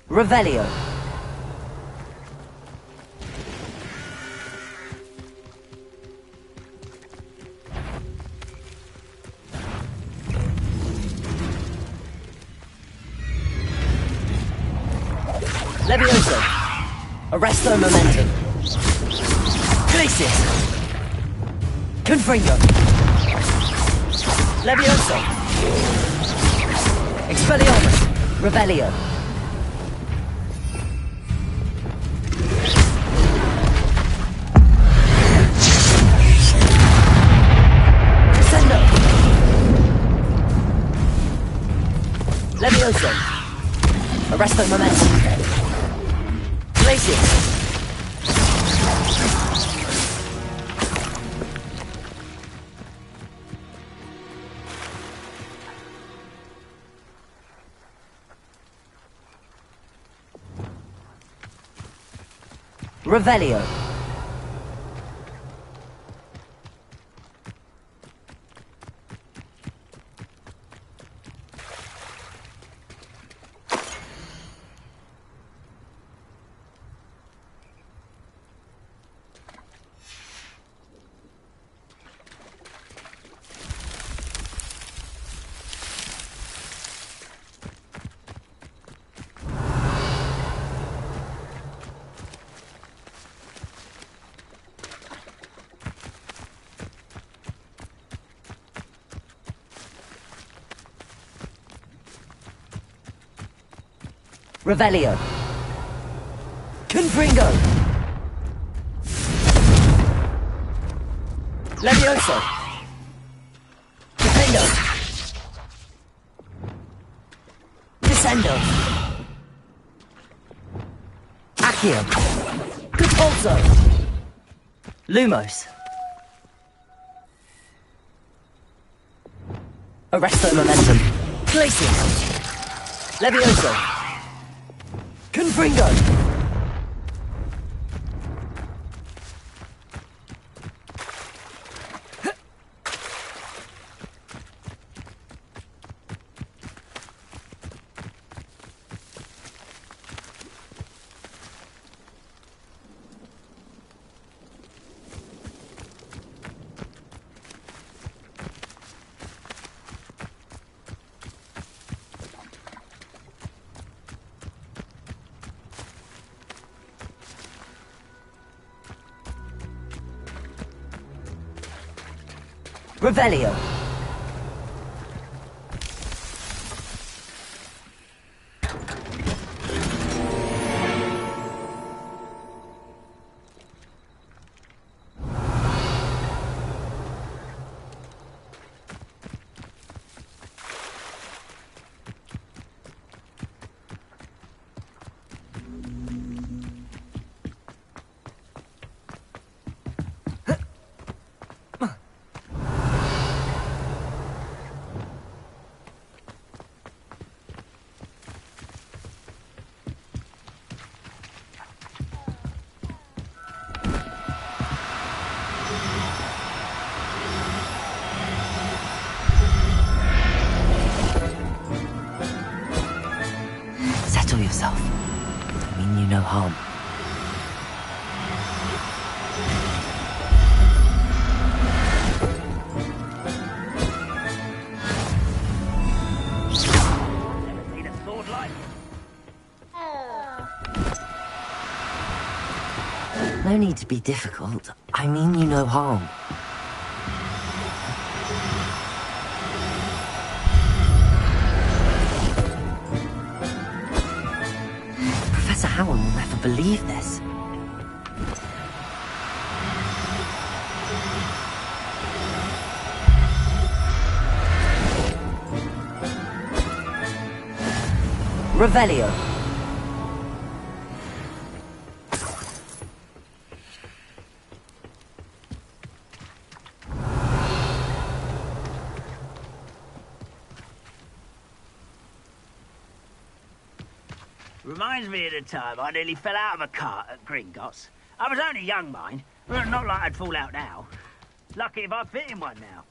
Revelio. Levioso. Arresto momentum. Glacius. Confringo. Levioso. Expelliarmus. Revelio. Descendo. Levioso. Arresto momentum. Glacius. Revelio. Revelio. Confringo. Levioso. Defendo. Descendo. Accio. Compulso. Lumos. Arresto momentum. Glacius. Levioso. Confringo! Revelio. Yourself. I mean you no harm. Never seen a sword like. No need to be difficult. I mean you no harm. Professor Howell will never believe this. Revelio. Reminds me of the time I nearly fell out of a cart at Gringotts. I was only young, mind. Well, not like I'd fall out now. Lucky if I fit in one now.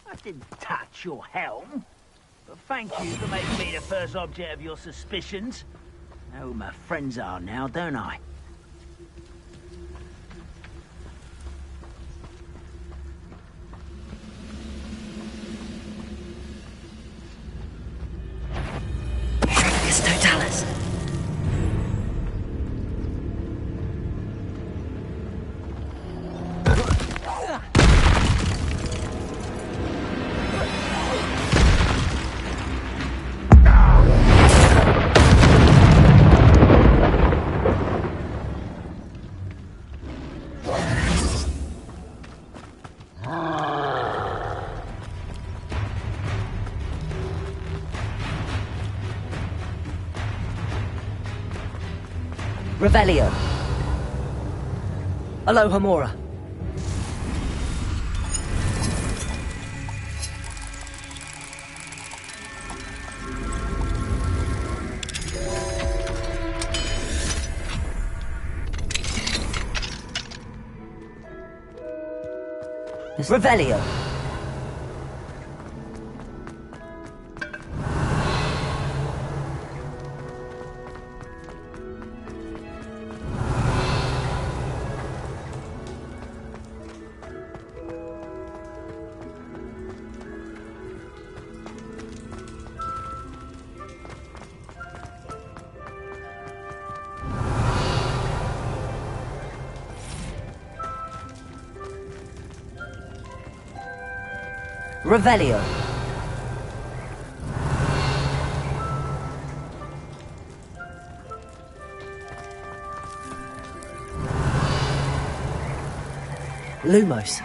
I didn't touch your helm. But thank you for making me the first object of your suspicions. I know who my friends are now, don't I? It's Totalis. Revelio. Alohomora. Revelio. Revelio. Lumos.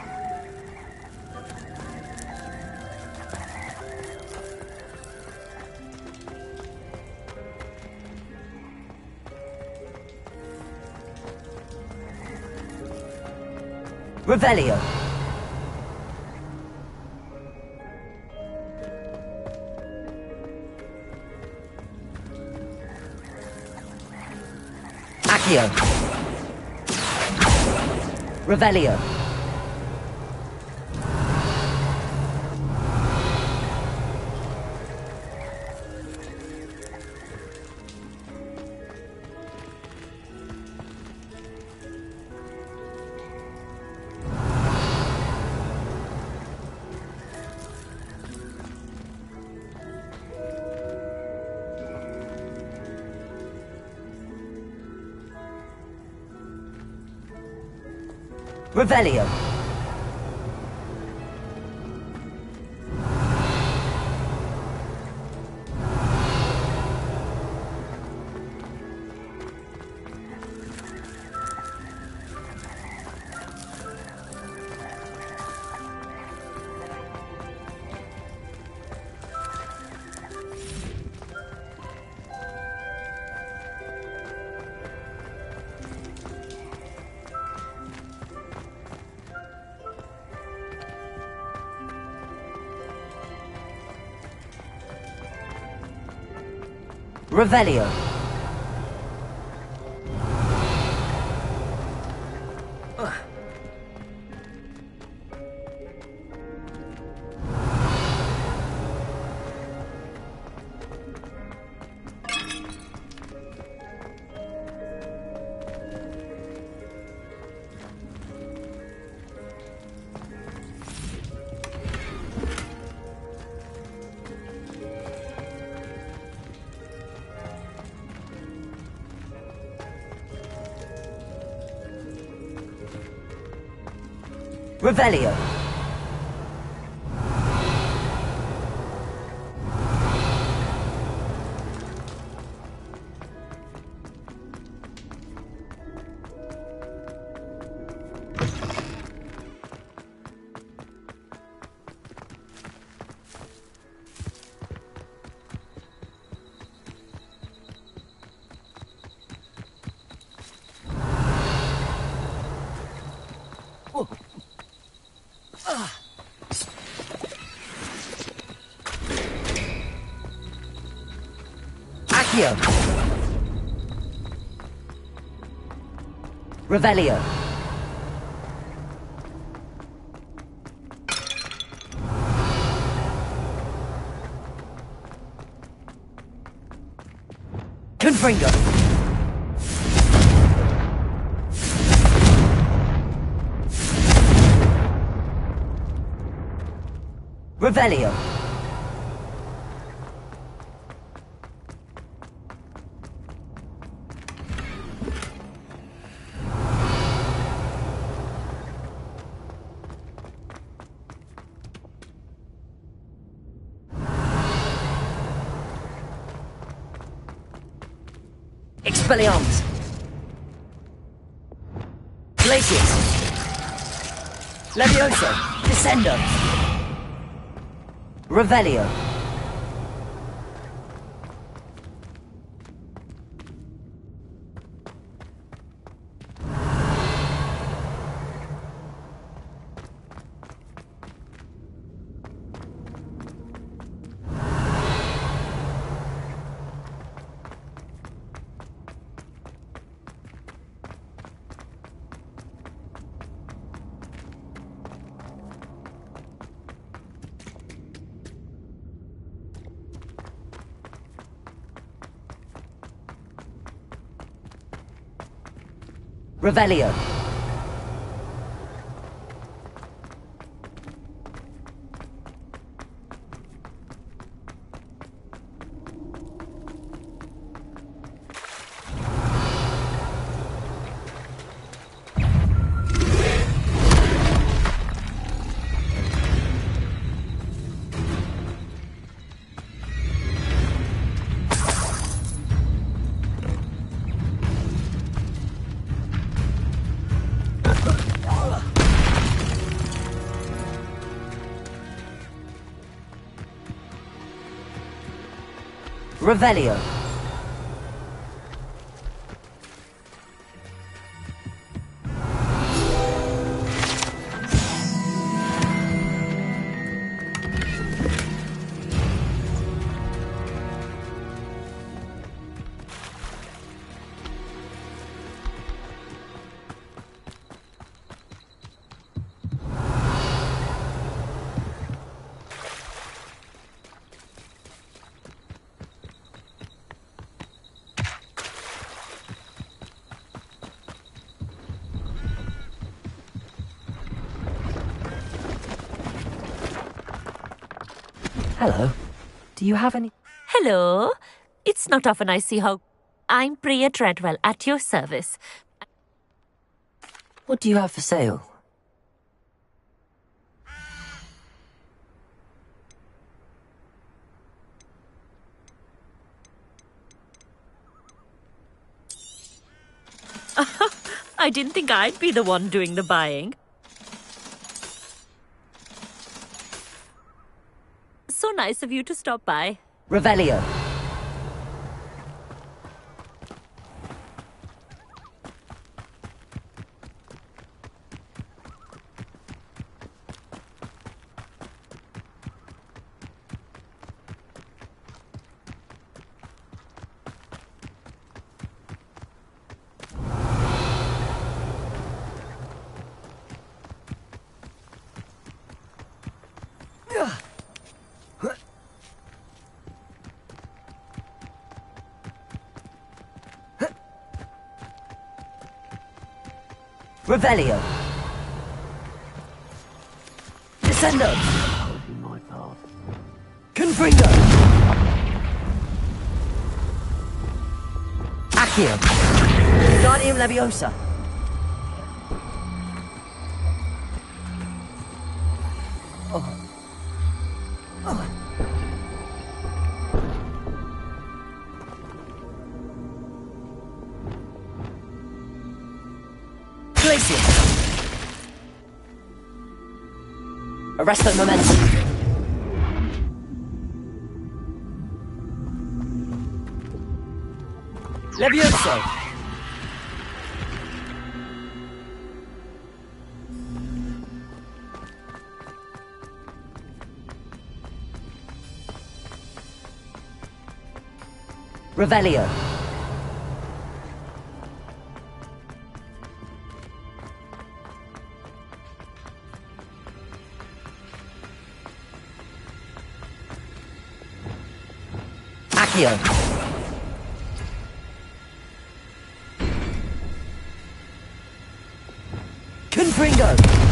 Revelio. Accio. Revelio. Revelio. Revelio. Revelio. Accio. Revelio. Confringo. Revelio. Expelliarmus. Glacius. Levioso. Descendo. Revelio. Revelio. Revelio. Hello. Do you have any... Hello. It's not often I see how... I'm Priya Treadwell, at your service. What do you have for sale? I didn't think I'd be the one doing the buying. So nice of you to stop by. Revelio. Revelio. Descendo. Confringo. Accio. Guardium Leviosa. Glacius. Arresto momentum. Levioso. Revelio. Accio. Confringo.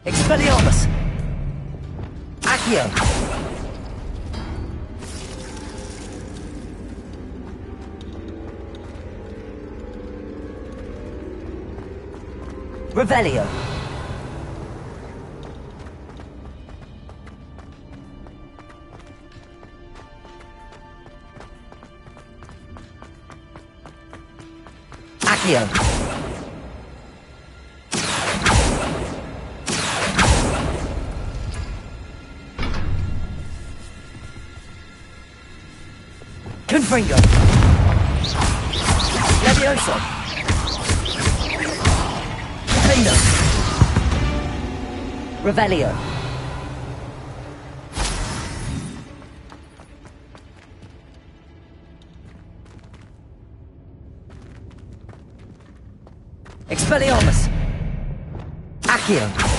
Expelliarmus! Accio! Revelio! Accio! Confringo! Levioso! Defendo! Revelio! Expelliarmus! Accio!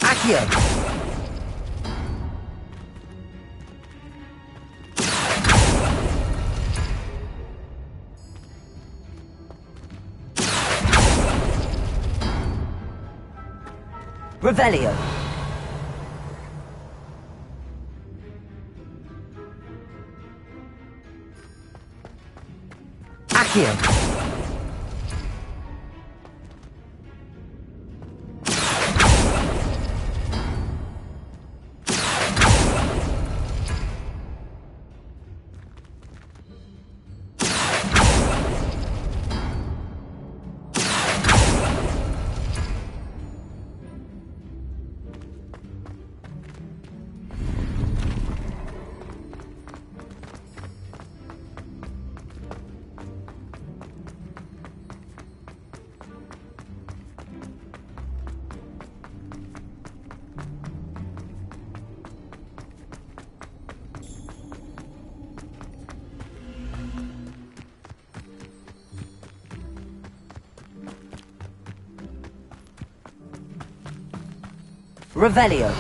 Accio! Revelio! Accio! Revelio!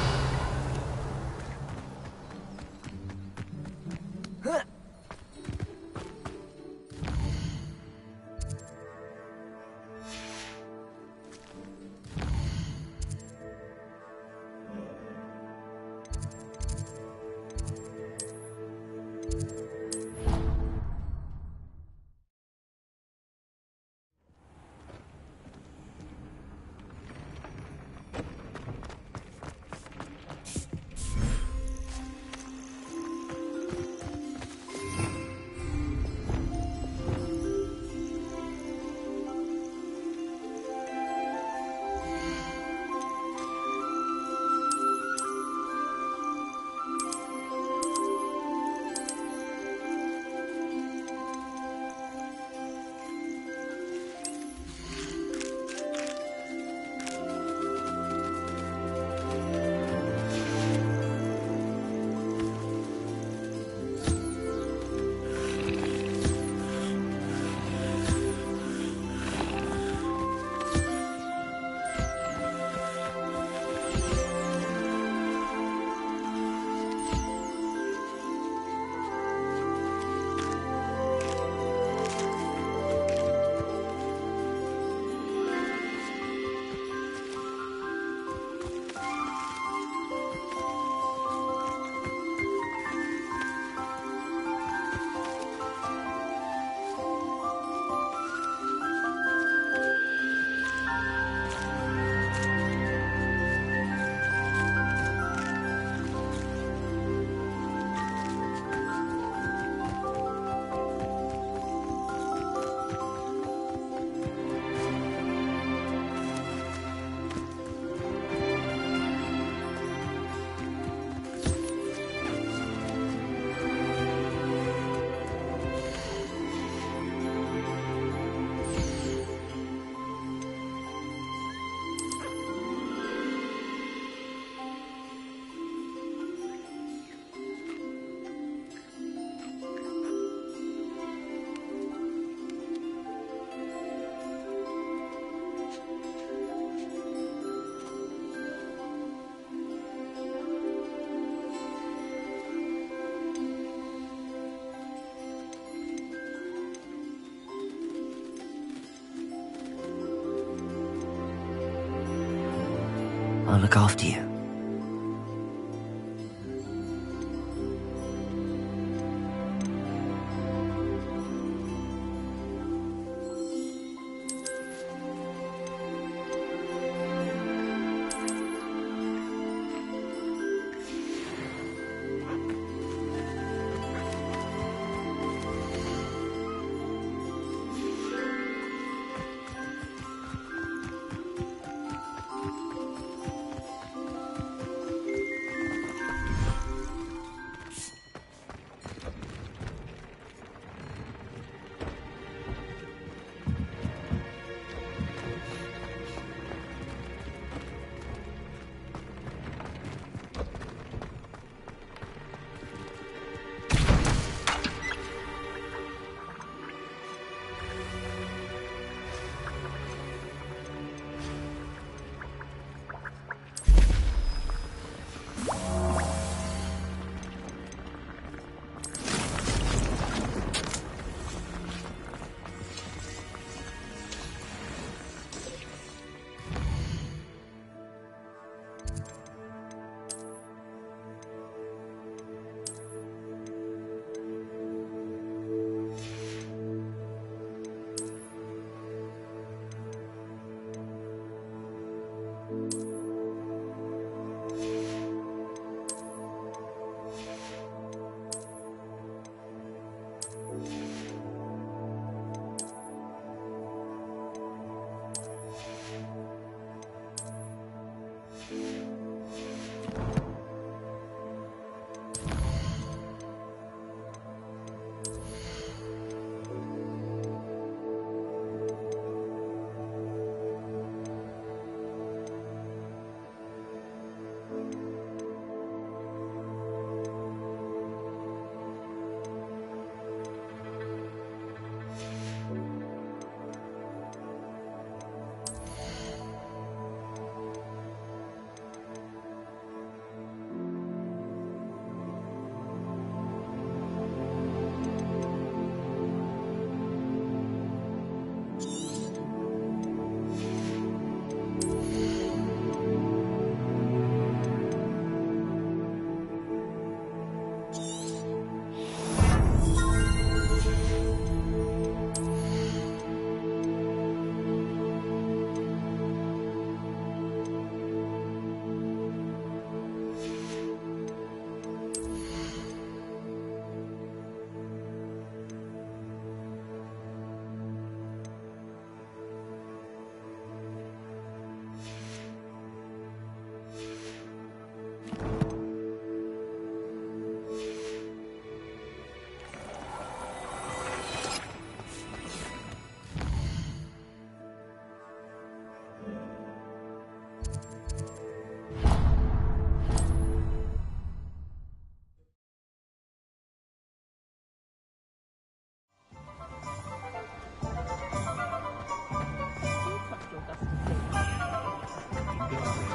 I'll look after you.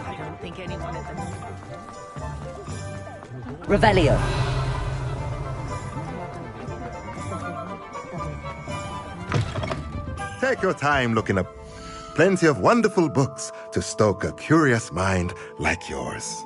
I don't think anyone at the Revelio. Take your time looking up. Plenty of wonderful books to stoke a curious mind like yours.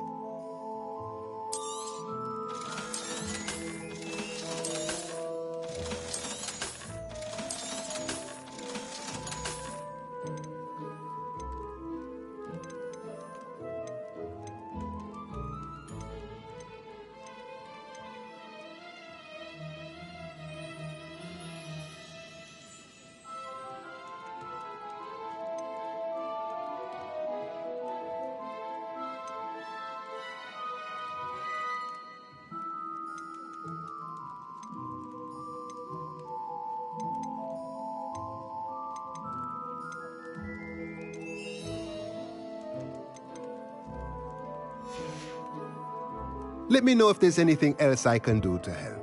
Let me know if there's anything else I can do to help.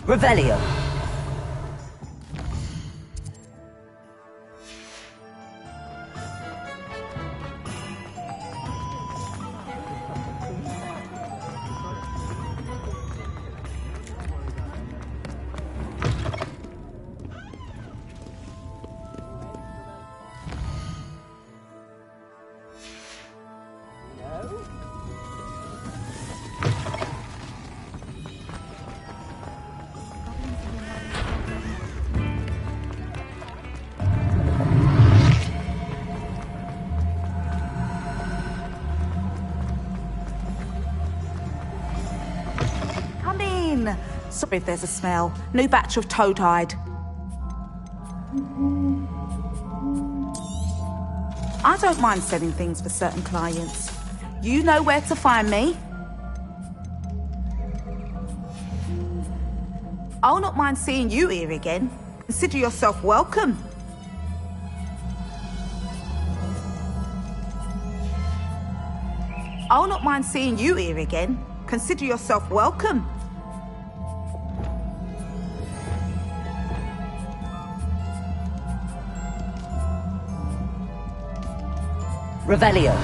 Revelio. Come in. Sorry if there's a smell. New batch of toad-hide. I don't mind selling things for certain clients. You know where to find me. I'll not mind seeing you here again. Consider yourself welcome. I'll not mind seeing you here again. Consider yourself welcome. Revelio.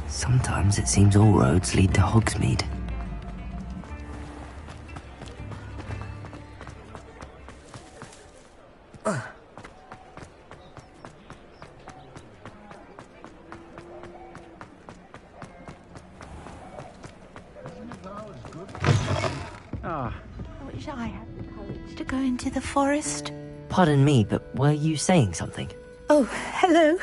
Sometimes it seems all roads lead to Hogsmeade. I wish I had the courage to go into the forest. Pardon me, but were you saying something? Oh, hello.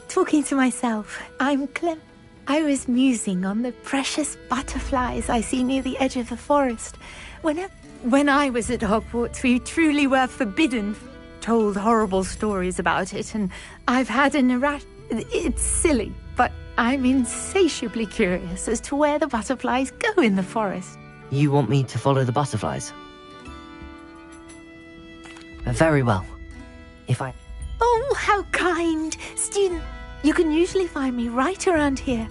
Talking to myself. I'm Clem. I was musing on the precious butterflies I see near the edge of the forest. When I was at Hogwarts, we truly were forbidden. Told horrible stories about it, and I've had an It's silly, but I'm insatiably curious as to where the butterflies go in the forest. You want me to follow the butterflies? Very well. If I... Oh, how kind! Student, you can usually find me right around here.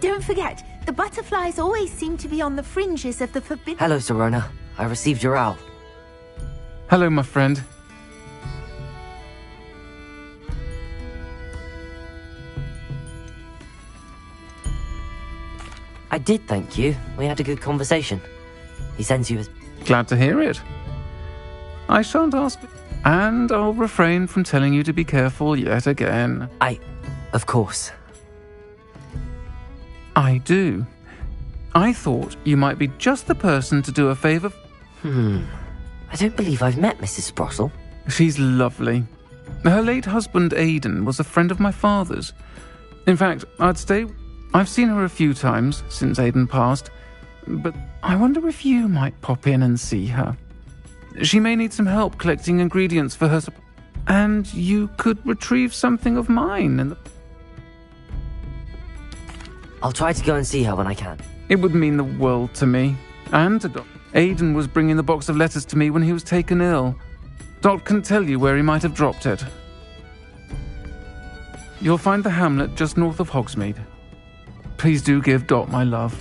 Don't forget, the butterflies always seem to be on the fringes of the forbidden... Hello, Sirona. I received your owl. Hello, my friend. I did, thank you. We had a good conversation. He sends you as... Glad to hear it. I shan't ask, and I'll refrain from telling you to be careful yet again. Of course. I do. I thought you might be just the person to do a favour. I don't believe I've met Mrs. Sprossel. She's lovely. Her late husband, Aidan, was a friend of my father's. In fact, I've seen her a few times since Aidan passed, but I wonder if you might pop in and see her. She may need some help collecting ingredients for her and you could retrieve something of mine and I'll try to go and see her when I can. It would mean the world to me, and to Doc. Aidan was bringing the box of letters to me when he was taken ill. Doc can tell you where he might have dropped it. You'll find the hamlet just north of Hogsmeade. Please do give Dot my love.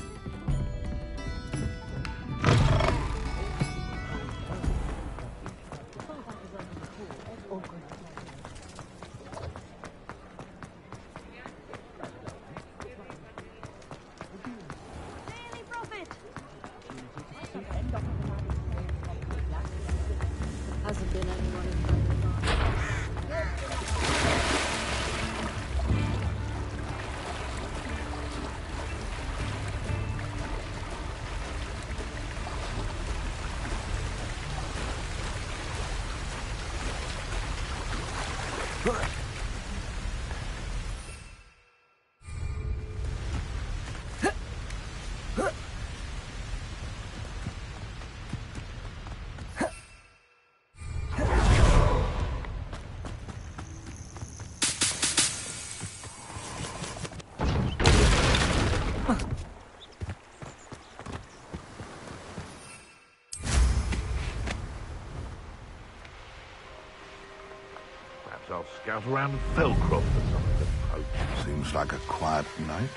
I'll scout around Felcroft for something to poach. Seems like a quiet night.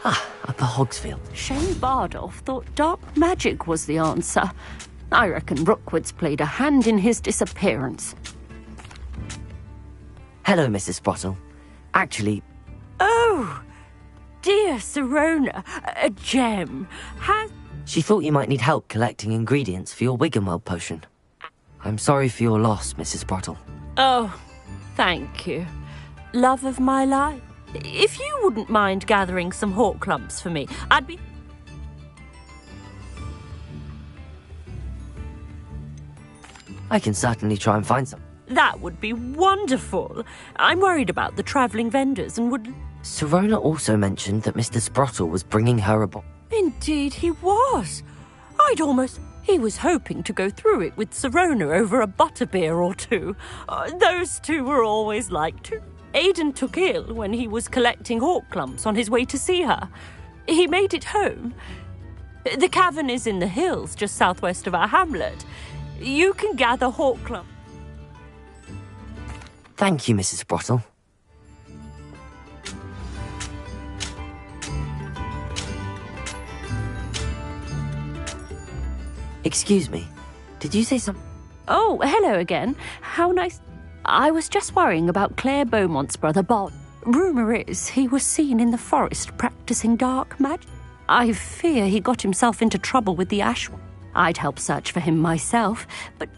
Upper Hogsfield. Shane Bardolph thought dark magic was the answer. I reckon Rookwood's played a hand in his disappearance. Hello, Mrs. Sprottle. Actually, Oh, dear Serona, a gem. Has... she thought you might need help collecting ingredients for your Wiggenweld potion. I'm sorry for your loss, Mrs. Sprottle. Oh, thank you. Love of my life. If you wouldn't mind gathering some hawk clumps for me, I'd be... I can certainly try and find some. That would be wonderful. I'm worried about the travelling vendors and would... Serona also mentioned that Mr. Sprottle was bringing her a box. Indeed he was. I'd almost... He was hoping to go through it with Serona over a butterbeer or two. Those two were always like to. Aidan took ill when he was collecting hawk clumps on his way to see her. He made it home. The cavern is in the hills just southwest of our hamlet. You can gather hawk clumps. Thank you, Mrs. Sprottle. Excuse me, did you say something? Oh, hello again. How nice. I was just worrying about Claire Beaumont's brother, Bob. Rumour is he was seen in the forest practicing dark magic. I fear he got himself into trouble with the Ashwood. I'd help search for him myself, but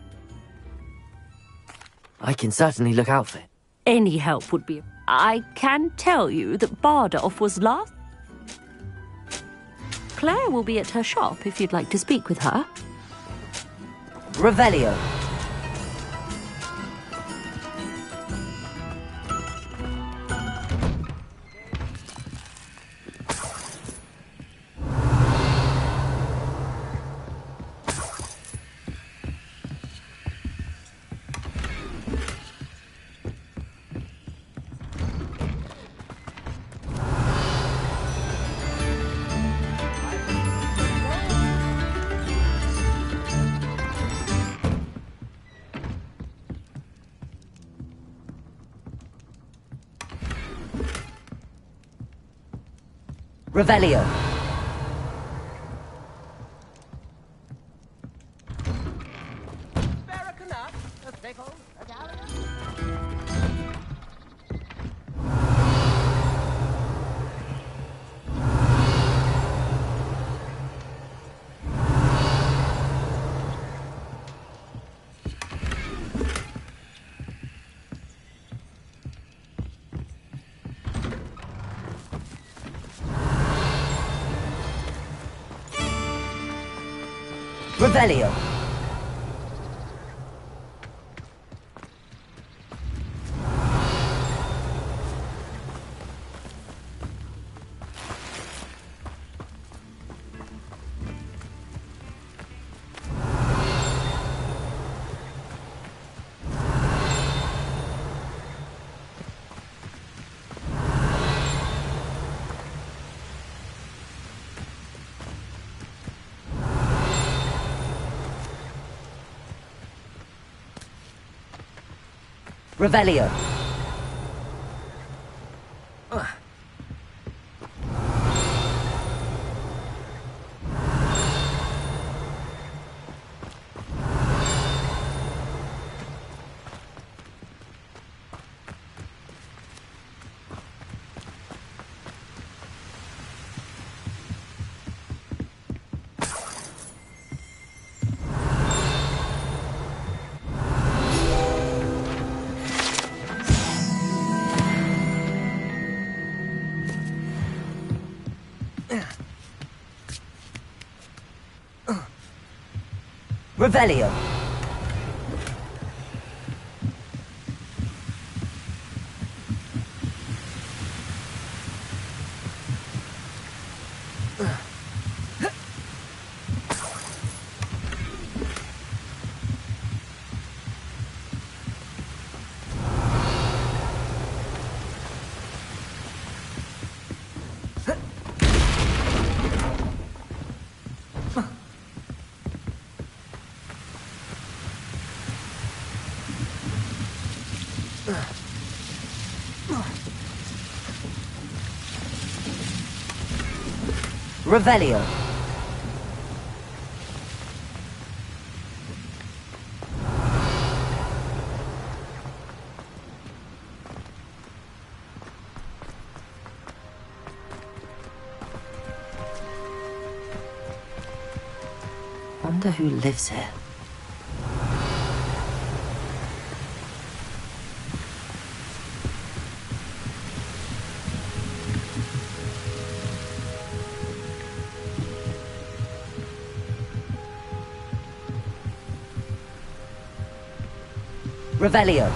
I can certainly look out for it. any help would be... I can tell you that Bardolph was last... Claire will be at her shop if you'd like to speak with her. Revelio. Revelio. Revelio. Revelio. Revelio. Revelio. Wonder who lives here. Revelio.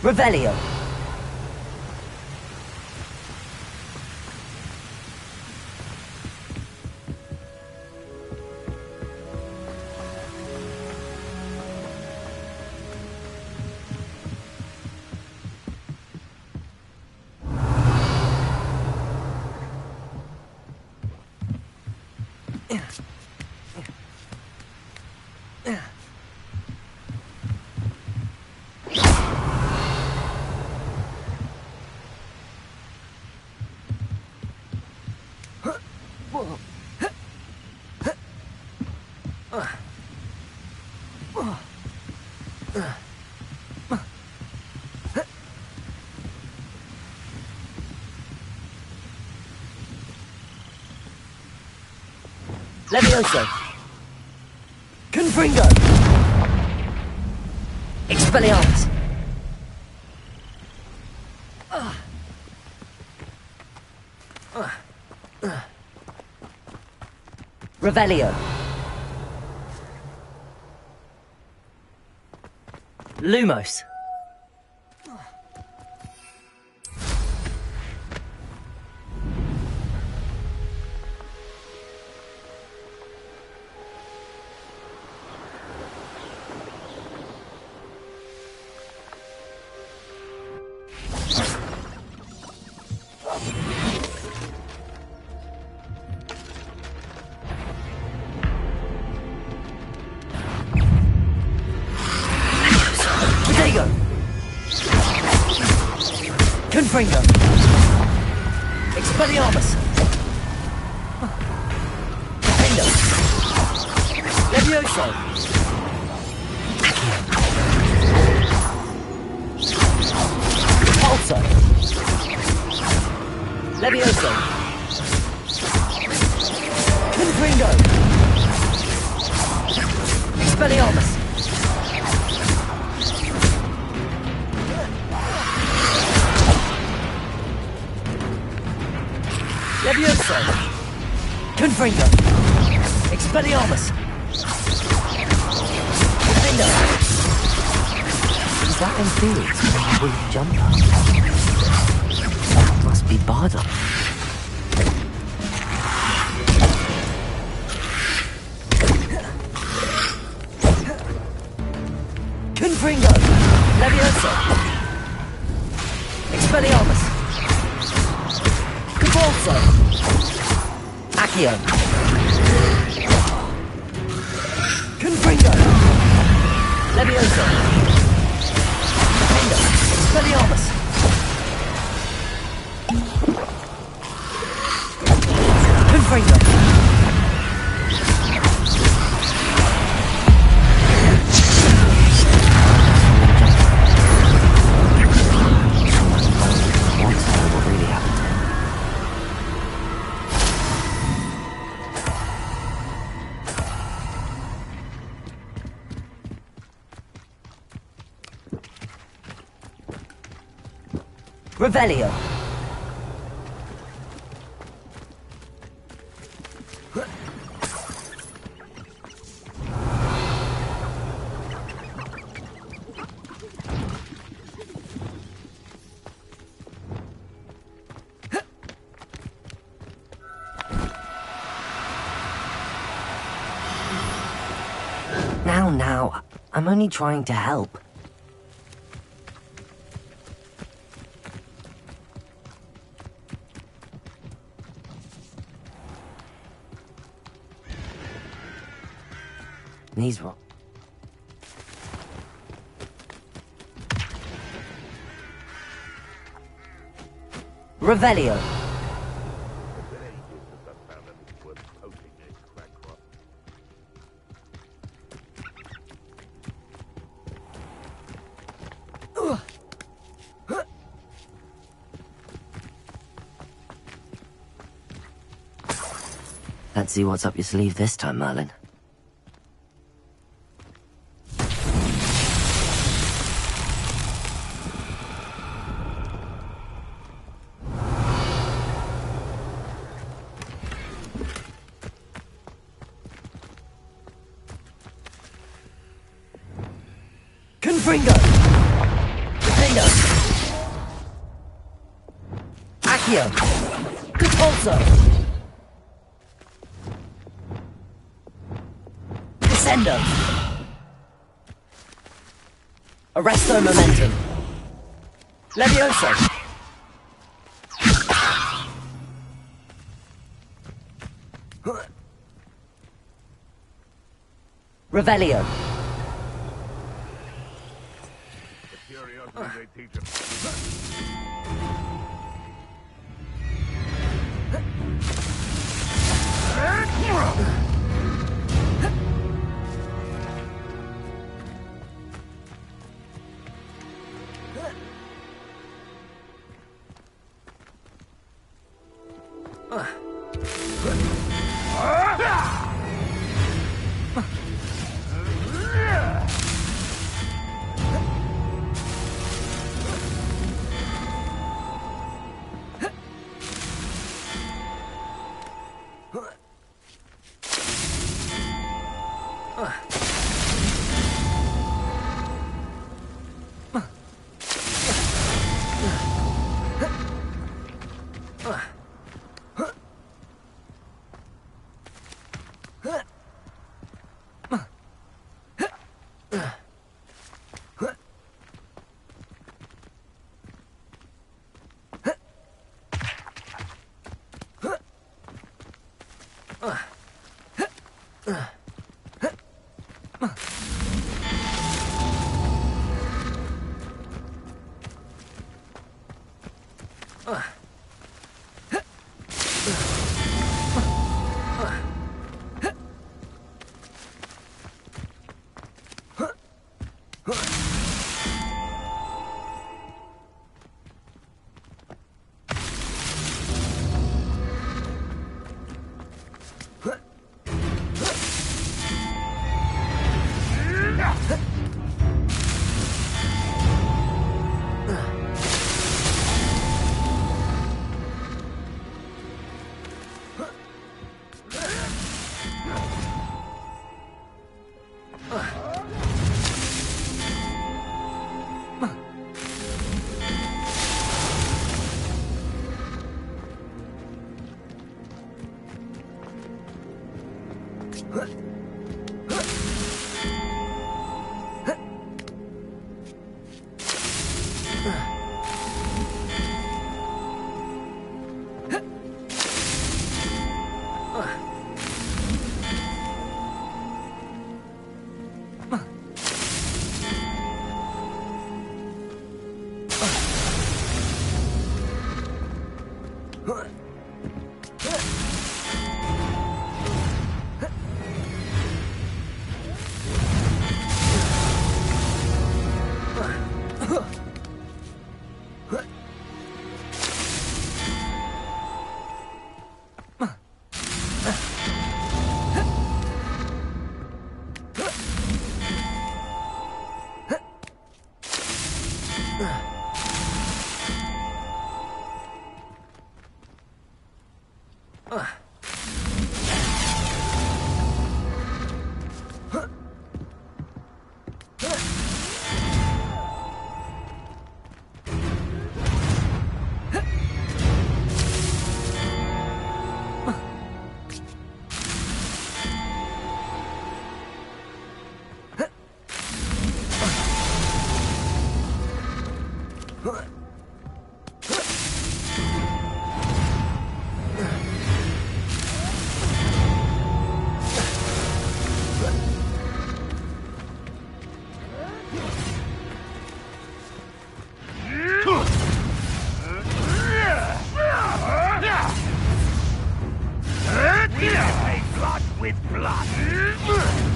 Revelio. Levioso. Confringo. Expelliarmus. Revelio. Lumos. Confringo. Expelliarmus. Defendo. Levioso. Repulso. Levioso. Confringo. Expelliarmus. Levioso. Confringo. Expelliarmus. Defendo. Is that Inferior's blue jumper? That must be Bardo. Confringo! Levioso! Expelliarmus! Capulso! Accio! Confringo! Levioso! Defender! Expelliarmus! Confringo! Revelio. Now, I'm only trying to help. These were... Revelio. Let's see what's up your sleeve this time, Merlin. Confringo! Defender! Accio! Capulso! Descendo! Arresto Momentum! Levioso! Revelio!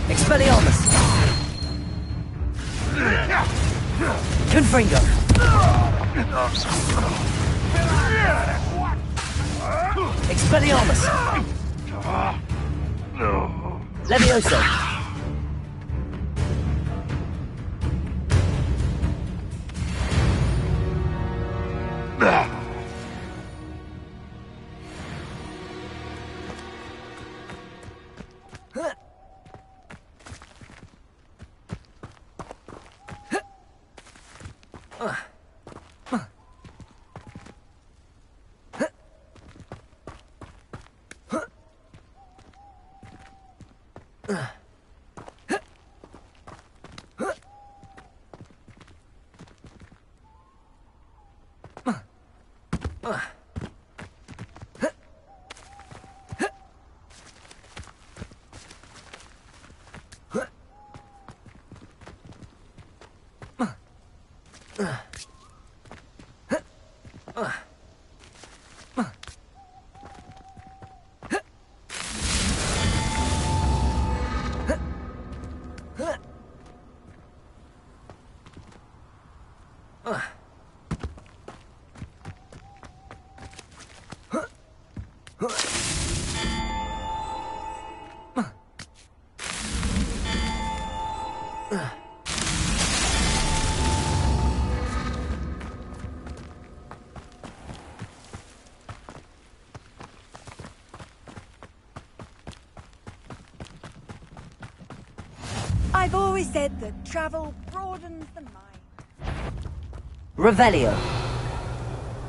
Expelliarmus! Confringo! Expelliarmus! Levioso! I've always said that travel broadens the mind. Revelio!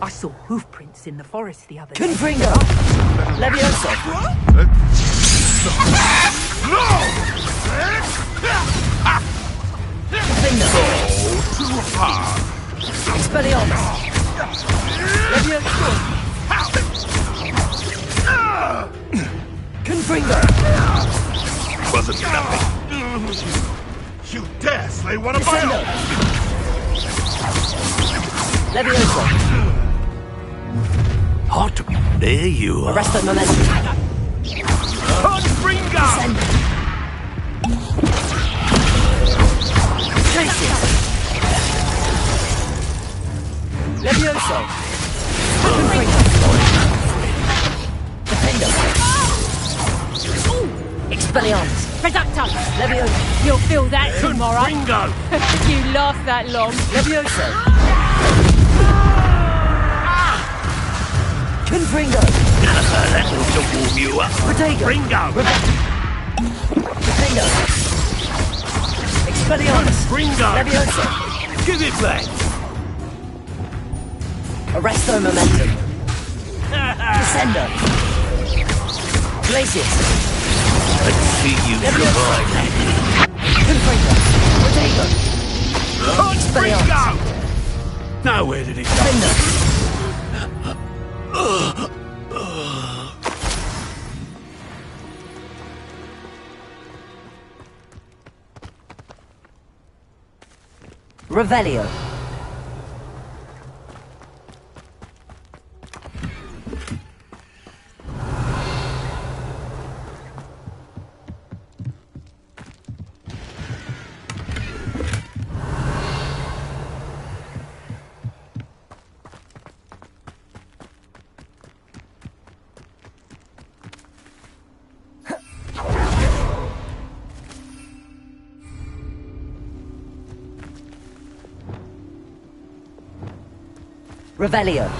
I saw hoof prints in the forest the other day. Confringo! Levioso! Confringo! Too hard. Expelliarmus! Levioso! Confringo! Wasn't nothing. You dare slay one of my Descendo! own? Levioso! Hot. There you are. Arrest that momentum. Confringo! Glacius! Levioso! Confringo! Defendo! Expelliarmus! Reducto! Levioso! You'll feel that tomorrow. Confringo! You last that long. Levioso! Confringo! That ought to warm you up. Protego! Ringo! Defendo! Expelliarmus! Confringo! Levioso! Give it back. Arresto momentum! Descendo! Glacius! Let's see you survive that. Confringo! Protego! Expelliarmus! Confringo! Now where did it go? Defendo! Revelio. Revelio.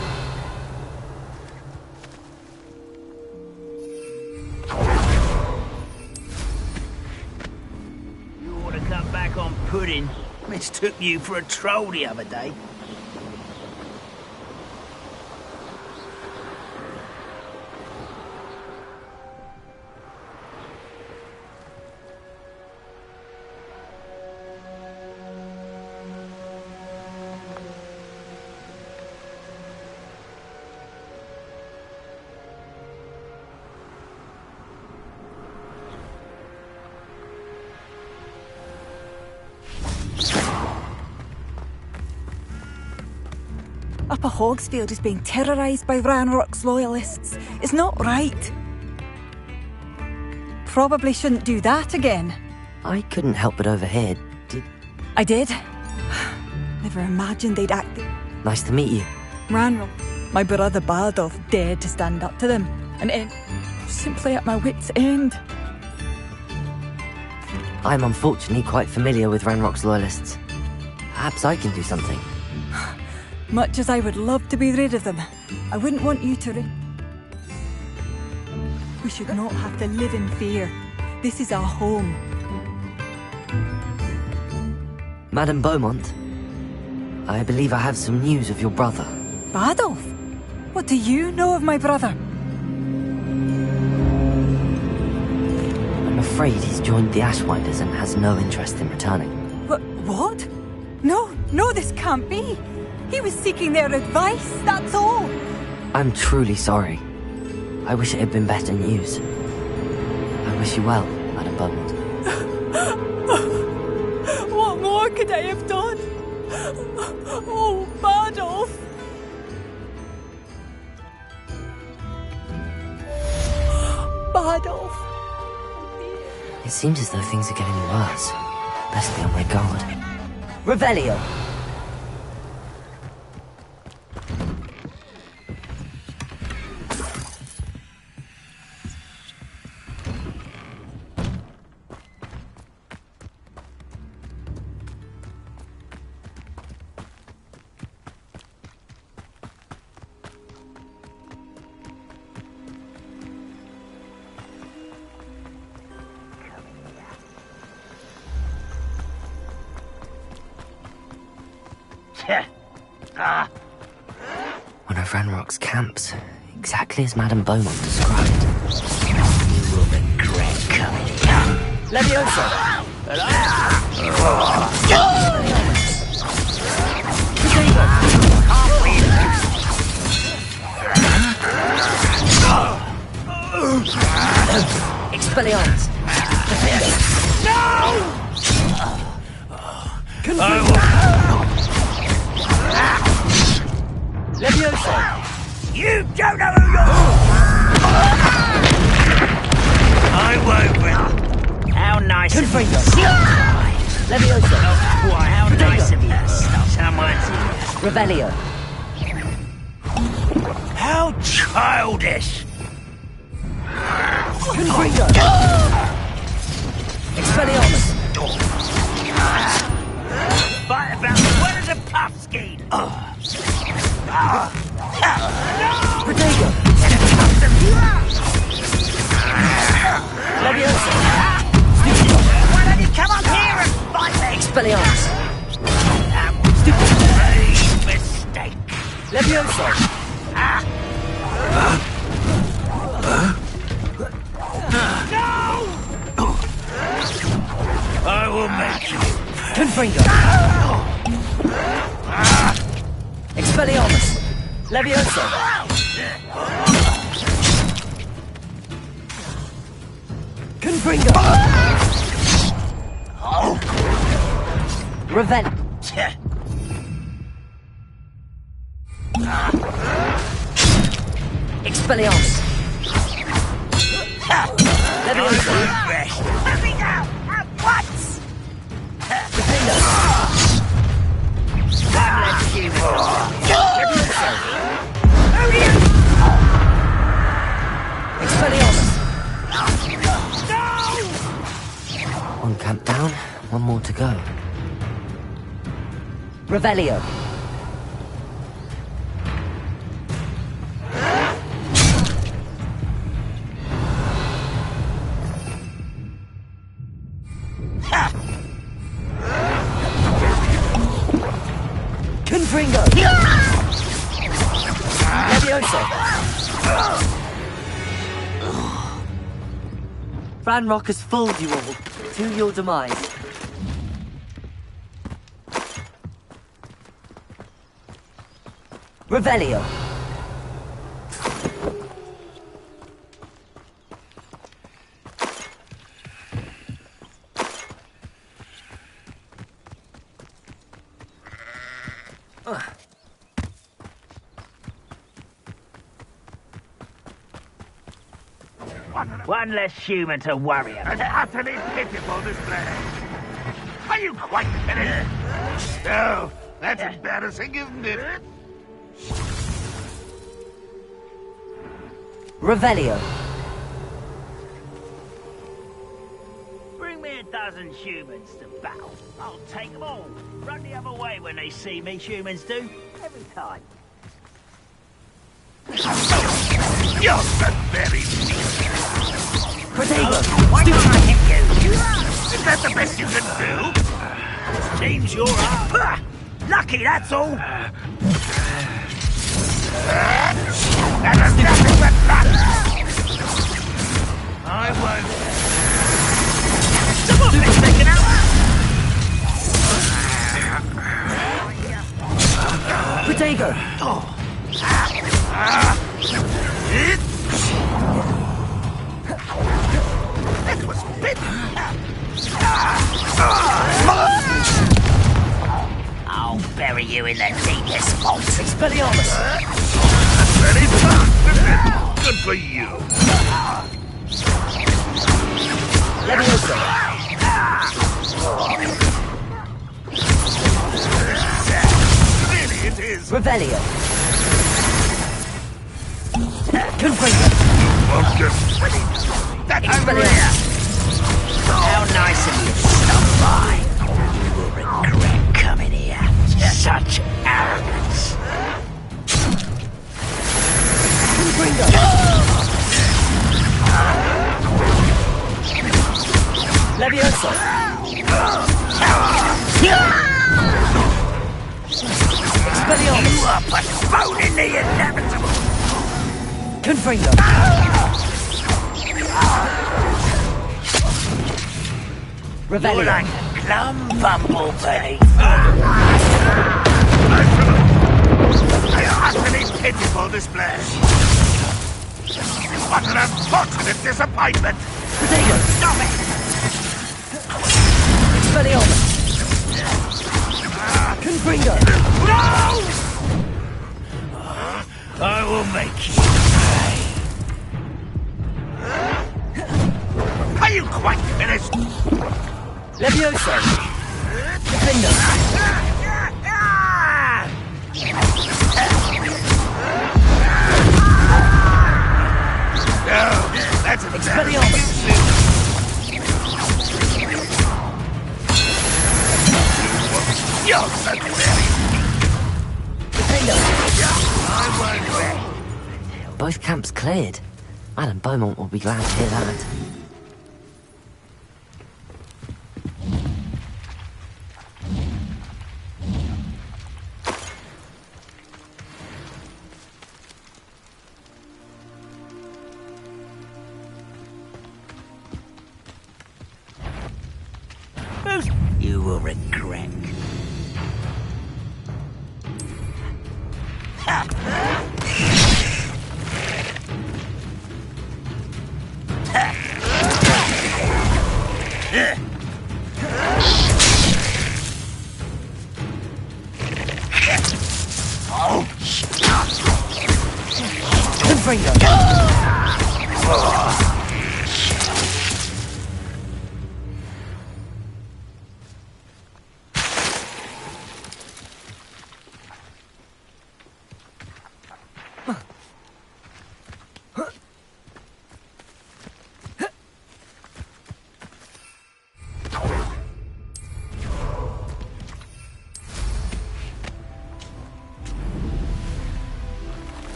You ought to cut back on pudding. Mistook you for a troll the other day. Upper Hogsfield is being terrorised by Ranrock's loyalists. It's not right. Probably shouldn't do that again. I couldn't help but overhear. I did. Never imagined they'd act... Nice to meet you. Ranrock, my brother Bardolph, dared to stand up to them. And simply at my wit's end. I'm unfortunately quite familiar with Ranrock's loyalists. Perhaps I can do something. Much as I would love to be rid of them, I wouldn't want you to... We should not have to live in fear. This is our home. Madame Beaumont, I believe I have some news of your brother. Bardolph? What do you know of my brother? I'm afraid he's joined the Ashwinders and has no interest in returning. What? No, this can't be. He was seeking their advice, that's all. I'm truly sorry. I wish it had been better news. I wish you well, Madame Beaumont. What more could I have done? Oh, Bardolph! Bardolph! It seems as though things are getting worse. Best be on my guard. Revelio! One of Ranrock's camps, exactly as Madame Beaumont described. You will regret coming here. Leviosa! Expelliarmus! No! Leviosa! You don't know who you're... I won't win. How nice of you. Leviosa! Why, how nice of you. How mighty. Revelio. How childish. Confringo! Expelliarmus! Fight about the word of the puff scheme. Protego! Leviosa! Why don't you come up here and fight me? Expelliarmus! That was a grave mistake. Leviosa! No! I will make you. Confringo! Expelliarmus! Leviosa! Confringo! Revel... Expelliarmus! Leviosa! Let me go! At once! Defender! Expelliarmus! One camp down, one more to go. Revelio! Confringo! Leviosa! Ranrock has fooled you all, to your demise. Revelio! One less human to worry about. An utterly pitiful display. Are you quite finished? No, that's embarrassing, isn't it? Revelio! Bring me a dozen humans to battle. I'll take them all. Run the other way when they see me, humans do. Every time. You're the very Protego! Why don't I hit you? Is that the best you can do? Change your arm. Lucky, that's all. That is nothing but luck! I won't. Come on, let's take it out. Protego! That was pity. I'll bury you in the deepest vault. Expelliarmus! Very fun. Good for you. Leviosa! Really it is. Revelio! Confringo! Won't just that's Expelliarmus! How nice of you to stop by. You will regret coming here. Such arrogance. Confringo! Leviosa! Expelliarmus! You are postponing the inevitable. Confringo! You're Revelio! like a plum bumblebee. an utterly pitiful display. What an unfortunate disappointment. Protego! Stop it! Expelliarmus! Confringo! No! I will make you pay. Are you quite finished? Leviosa! Defender! No, that's Expelliarmus! You're so very... Defender! I won't wait. Both camps cleared. Madame Beaumont will be glad to hear that. You will regret. Confringo!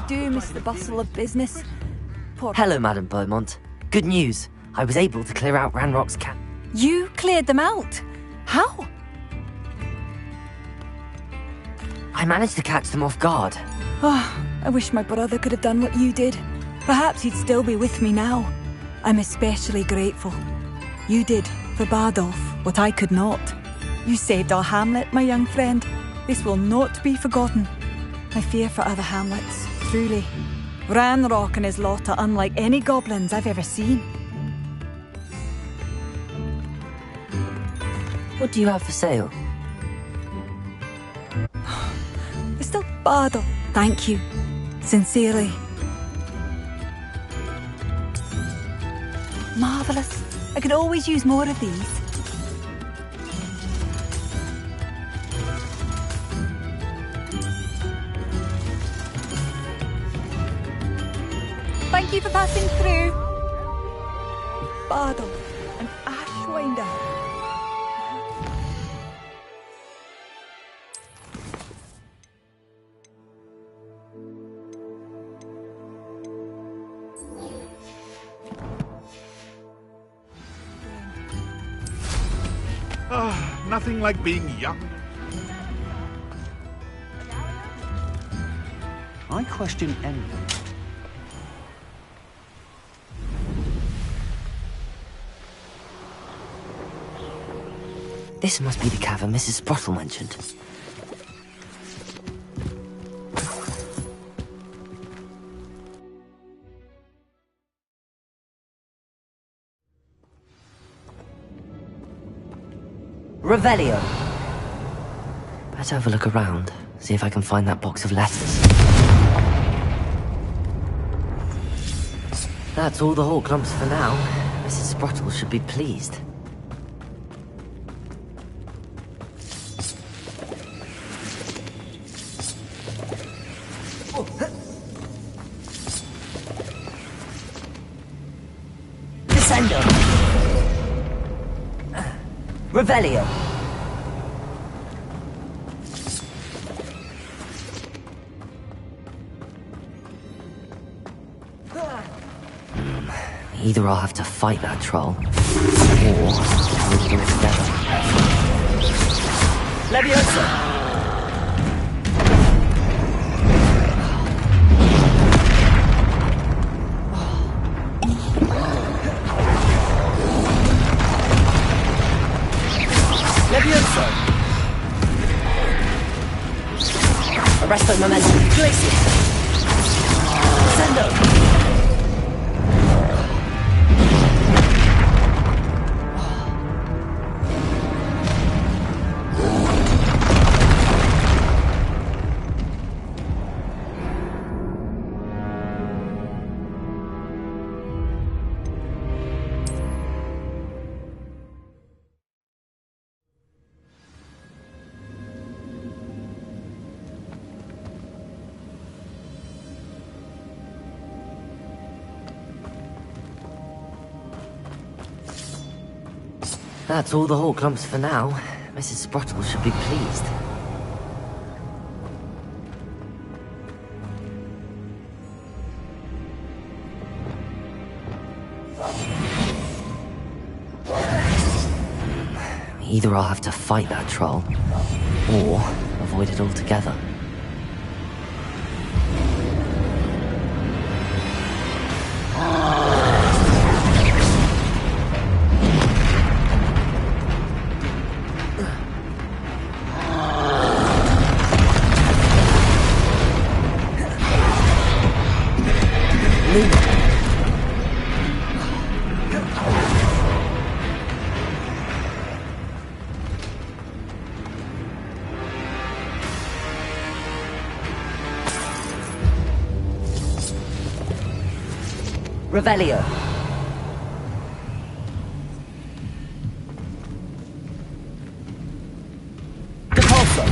do miss the bustle of business. Poor... Hello, Madame Beaumont. Good news. I was able to clear out Ranrock's camp. You cleared them out? How? I managed to catch them off guard. Oh, I wish my brother could have done what you did. Perhaps he'd still be with me now. I'm especially grateful. You did, for Bardolph, what I could not. You saved our hamlet, my young friend. This will not be forgotten. I fear for other hamlets, truly. Ranrock and his lot are unlike any goblins I've ever seen. What do you have for sale? Mr. Bardolph, thank you. Sincerely. Marvellous. I could always use more of these. Thank you for passing through. Bardolph, an Ashwinder. Nothing like being young. I question anyone. This must be the cavern Mrs. Sprottle mentioned. Revelio! Better have a look around, see if I can find that box of letters. That's all the whole clumps for now. Mrs. Sprottle should be pleased. Descendo! Revelio! Either I'll have to fight that troll, or we'll do it together. Leviosa! Leviosa! Arresto momentum. Glacius! Sendo! That's all the whole clumps for now. Mrs. Sprottle should be pleased. Either I'll have to fight that troll, or avoid it altogether. Revelio. Depulso.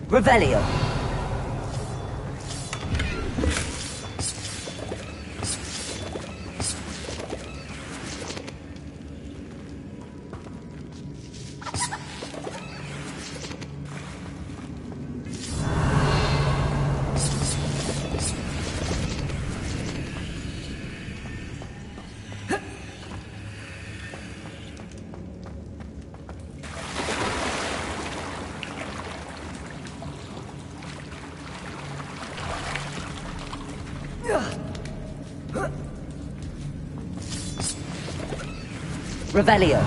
Revelio. Revelio.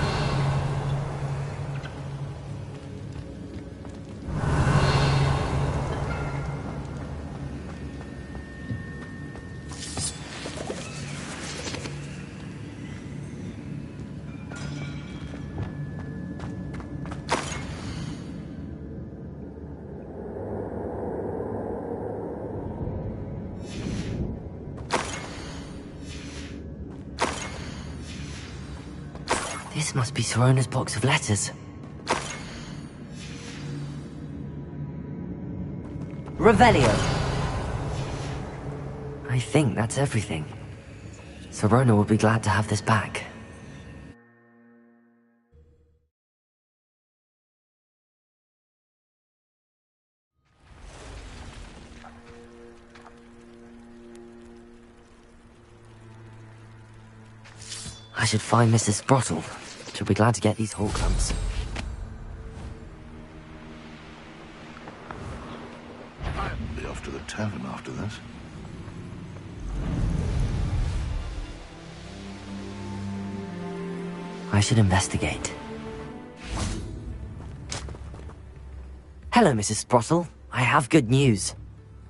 This must be Sirona's box of letters. Revelio. I think that's everything. Sirona will be glad to have this back. I should find Mrs. Sprottle. She'll be glad to get these hawk lumps. I'll be off to the tavern after this. I should investigate. Hello, Mrs. Sprottle. I have good news.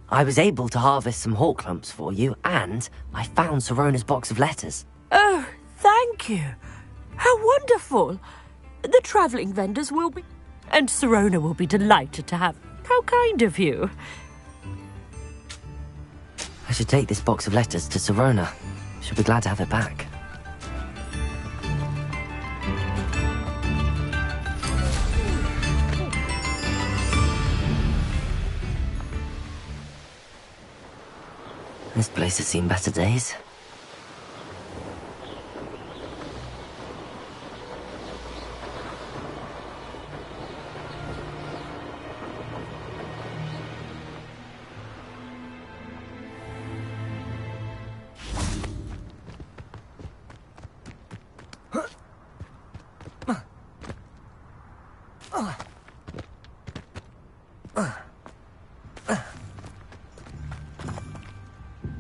I was able to harvest some hawk lumps for you, and I found Sirona's box of letters. Oh, thank you. How wonderful. The travelling vendors will be... And Sirona will be delighted to have... How kind of you. I should take this box of letters to Sirona. She'll be glad to have it back. This place has seen better days.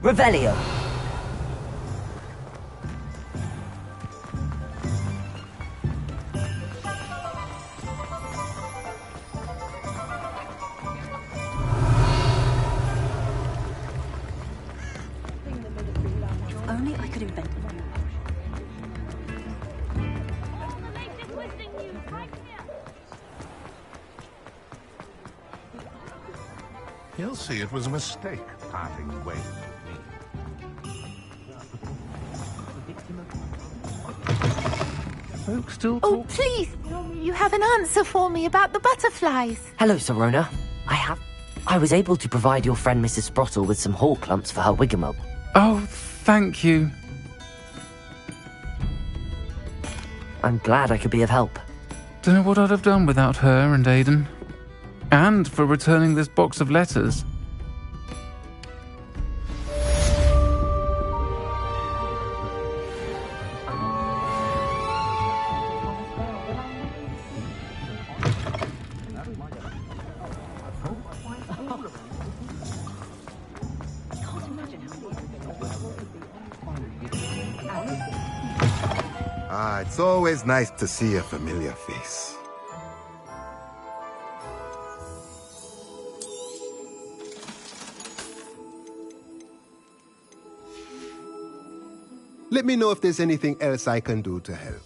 Revelio. If only I could invent a new He'll see it was a mistake parting ways with me. Folks still Oh, please! You have an answer for me about the butterflies. Hello, Sirona. I was able to provide your friend Mrs. Sprottle with some hawk lumps for her wiggermob. Oh, thank you. I'm glad I could be of help. Don't know what I'd have done without her and Aidan. And for returning this box of letters. It's always nice to see a familiar face. Let me know if there's anything else I can do to help.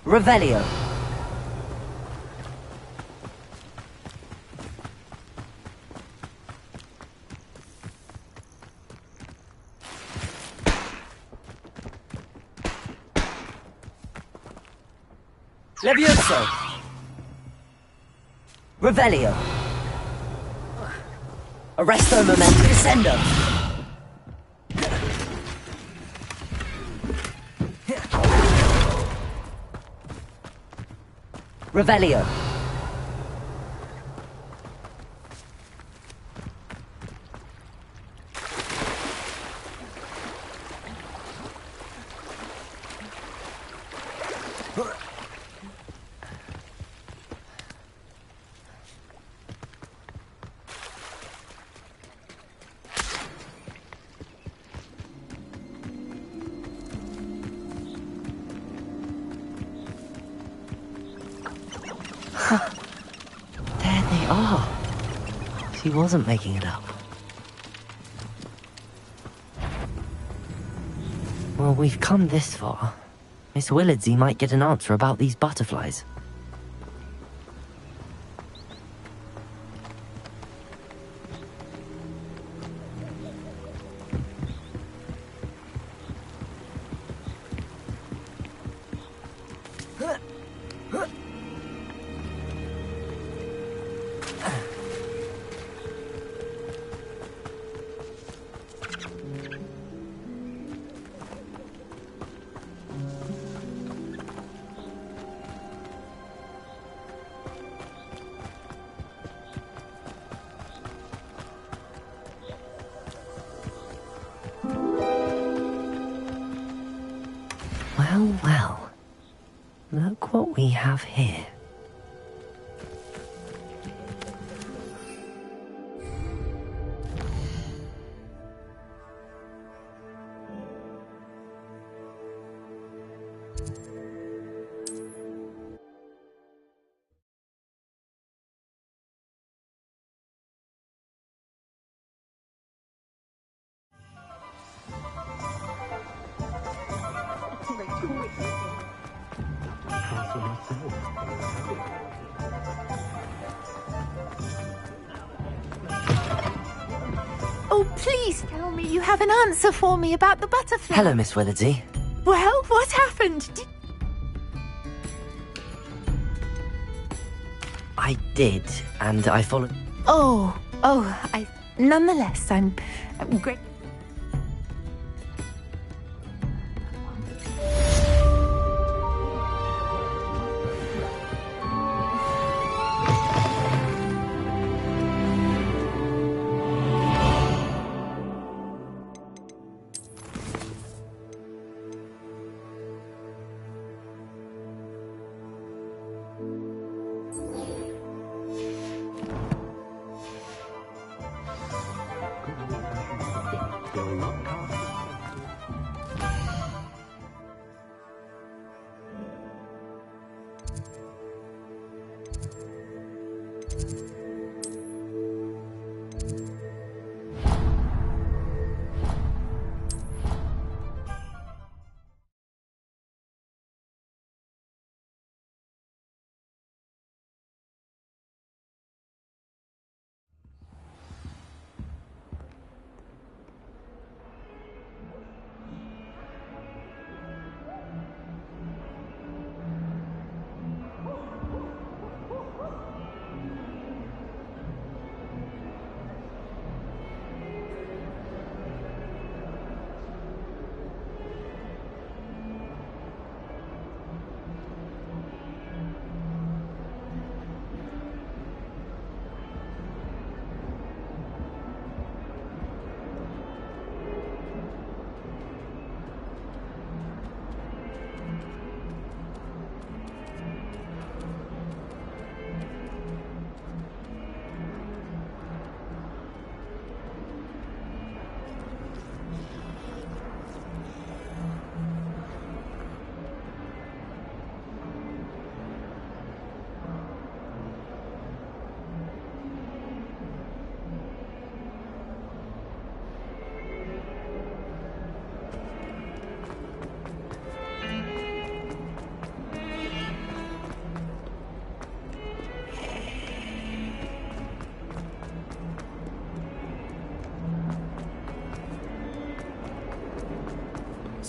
Revelio. Levioso. Revelio. Arresto momento. Descendo. Revelio. There they are. She wasn't making it up. Well, we've come this far. Miss Willardsey might get an answer about these butterflies. Well, well. Look what we have here. Oh, please tell me you have an answer for me about the butterfly. Hello, Miss Willardsey. Well, what happened? I did, and I followed... Nonetheless, I'm great.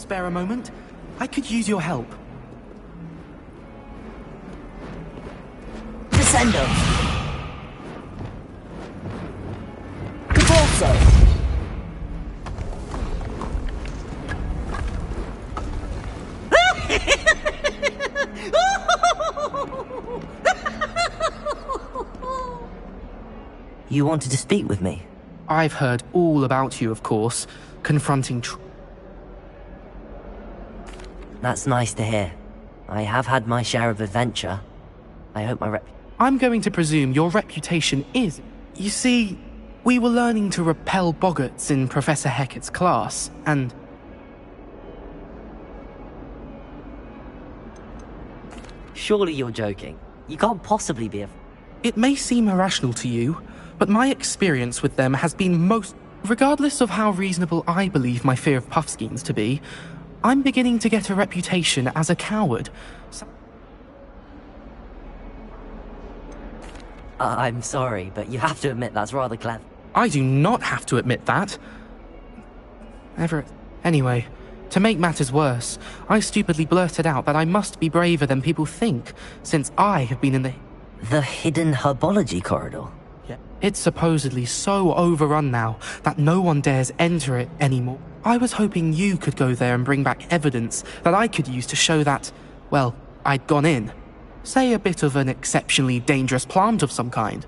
spare a moment? I could use your help. Descendo! Capulso! You wanted to speak with me? I've heard all about you, of course, confronting That's nice to hear. I have had my share of adventure. I hope my I'm going to presume your reputation is... You see, we were learning to repel boggarts in Professor Hecat's class, and... Surely you're joking. You can't possibly be a... It may seem irrational to you, but my experience with them has been most... Regardless of how reasonable I believe my fear of Puffskeins to be, I'm beginning to get a reputation as a coward. I'm sorry, but you have to admit that's rather clever. I do not have to admit that. Anyway, to make matters worse, I stupidly blurted out that I must be braver than people think, since I have been in the hidden herbology corridor? Yeah. It's supposedly so overrun now that no one dares enter it anymore. I was hoping you could go there and bring back evidence that I could use to show that, well, I'd gone in. Say a bit of an exceptionally dangerous plant of some kind.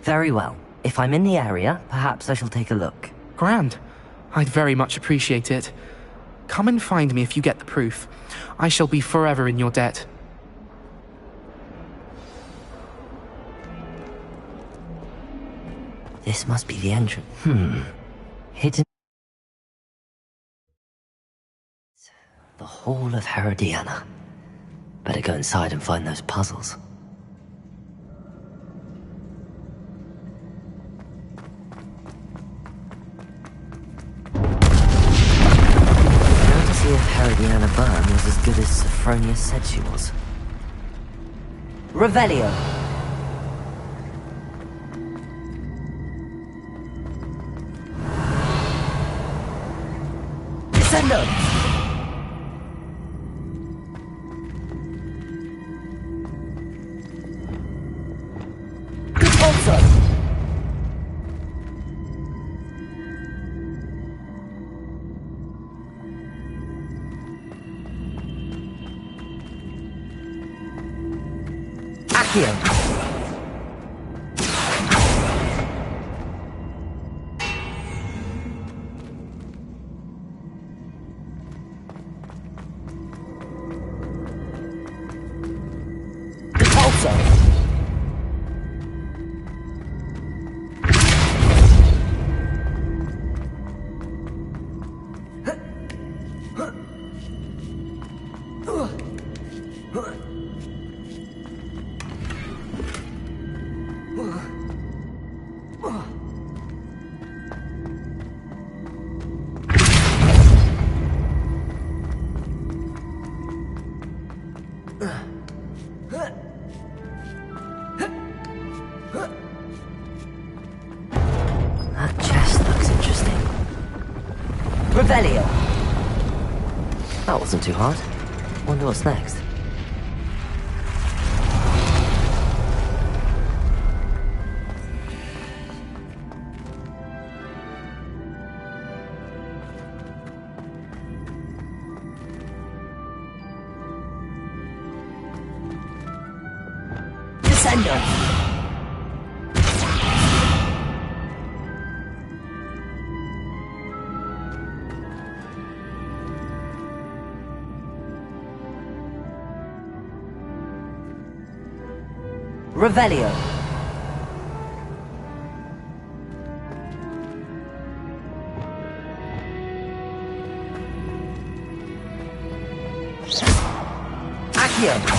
Very well. If I'm in the area, perhaps I shall take a look. Grand. I'd very much appreciate it. Come and find me if you get the proof. I shall be forever in your debt. This must be the entrance. Hidden... The Hall of Herodiana. Better go inside and find those puzzles. Now to see if Herodiana Byrne was as good as Sophronia said she was. Revelio! Descendo! Accio! That chest looks interesting. Revelio! That wasn't too hard. Wonder what's next. Descendo! Revelio. Accio.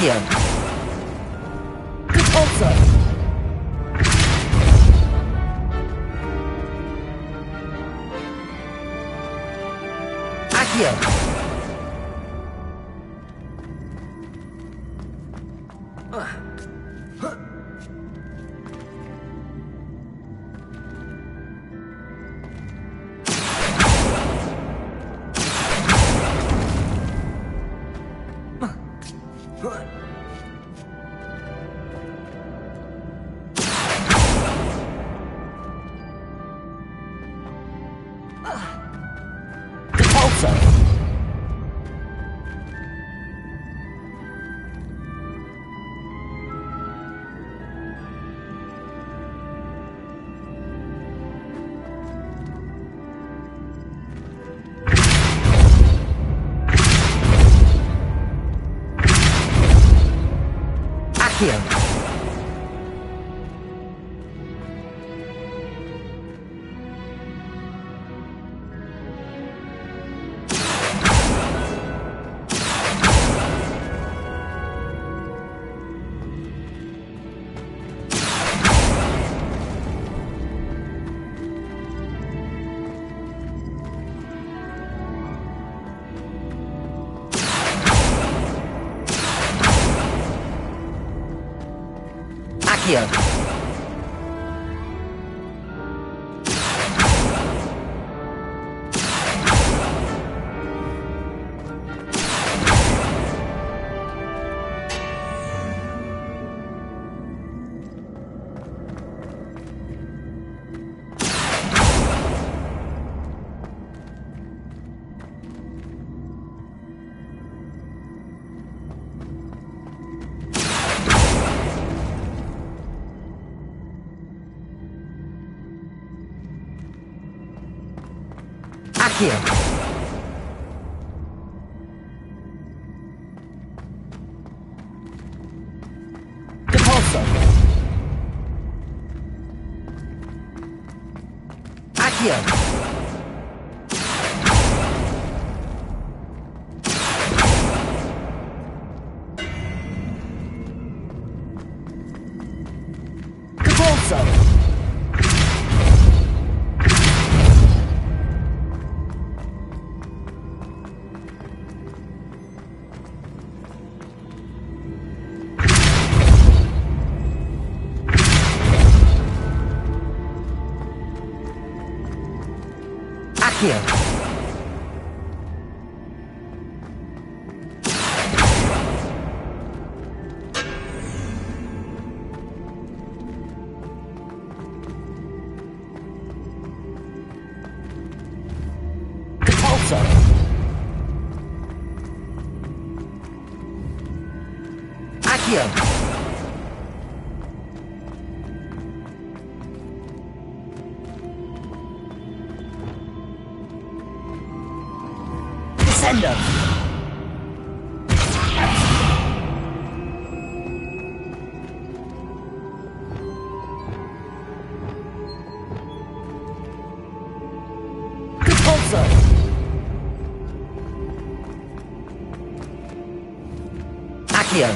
Accio. Repulsor. Accio. Accio. Accio. Repulsor. Accio. Repulsor. Accio. Repulsor. Accio. Descender. Repulsor. Accio.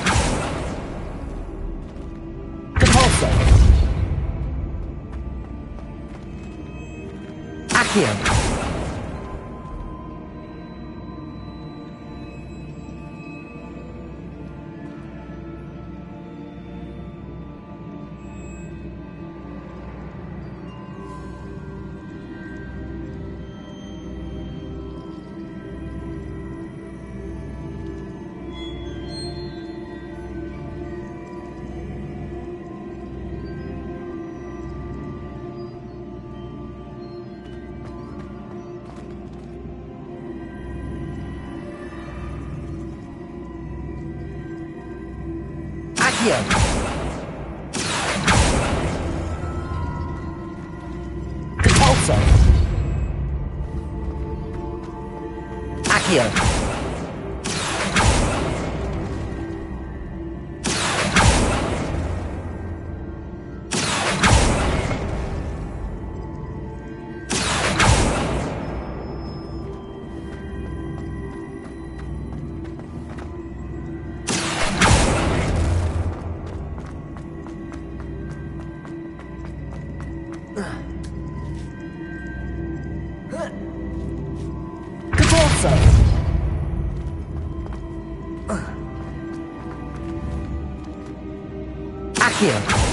Repulsor. Accio. Accio. Repulsor. Accio. Repulsor! Accio!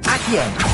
Accio!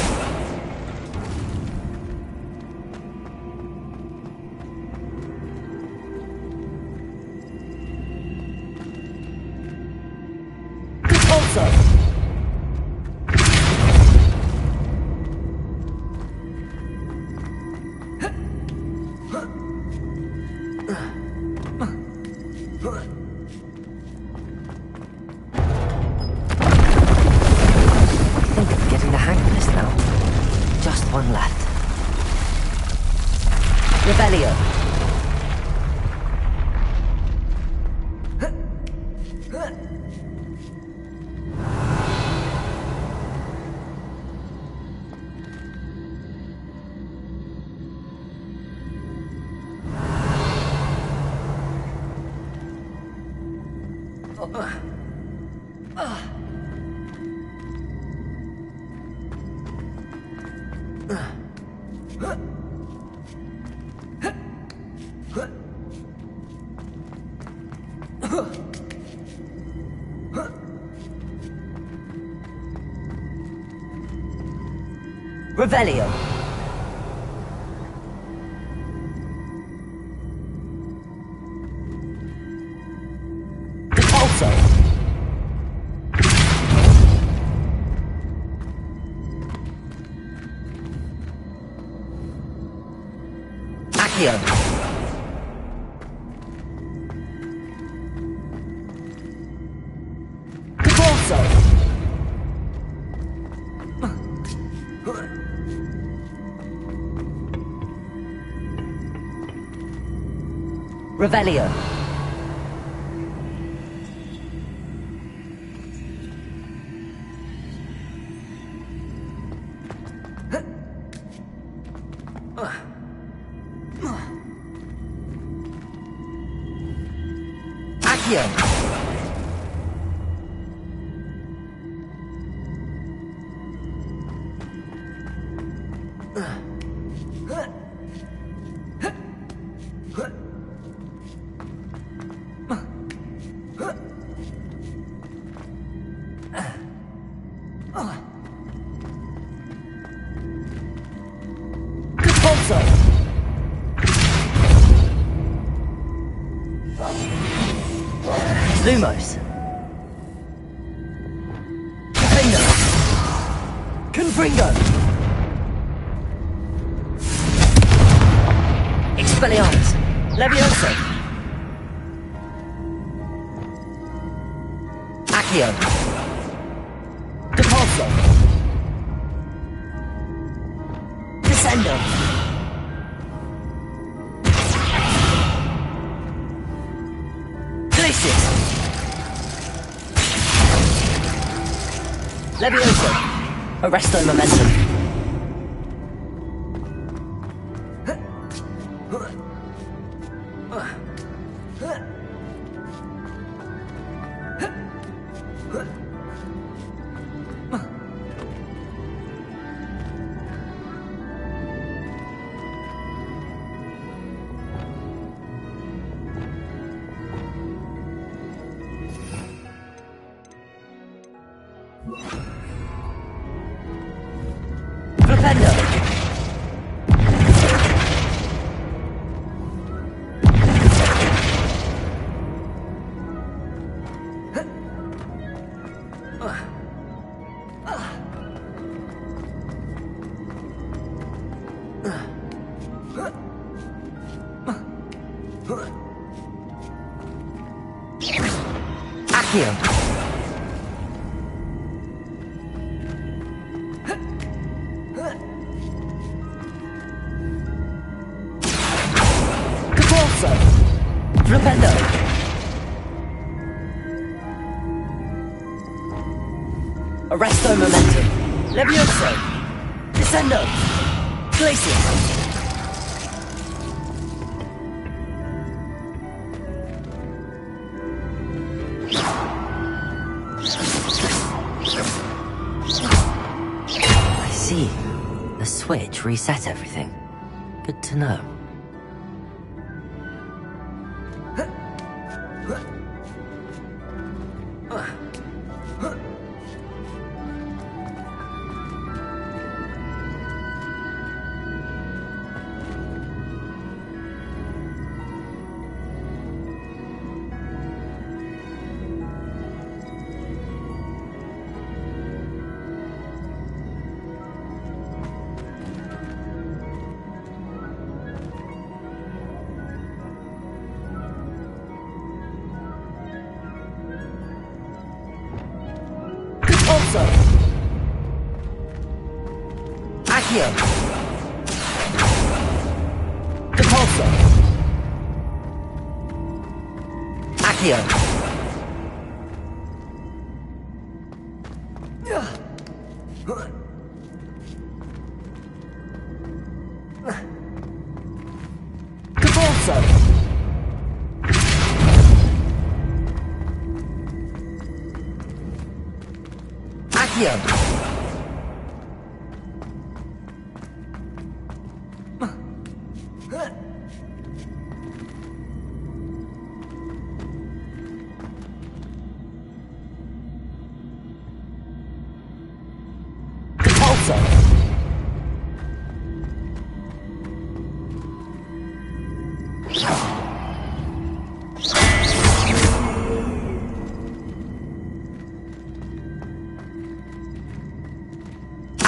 Revelio. Repulsor. Accio. Revelio. Accio. Lumos. Confringo. Expelliarmus. Levioso. Accio. Depulso. Descendo. Glacius. Levioso. Arresto momentum. Flipendo. Accio. Caporso. Flipendo. Arresto momentum. Levioso. Descendo. Glacius. I see. The switch reset everything. Good to know. Also, Accio. Depulso. Accio. Depulso. Accio. Depulso.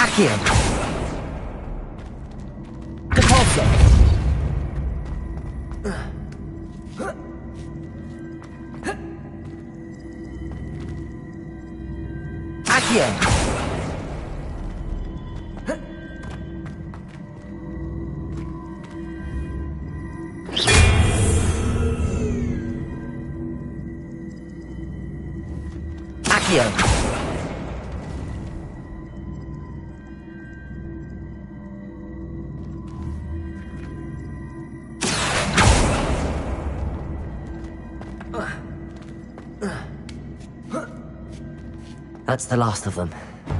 Accio. Depulso. Accio. Accio. That's the last of them.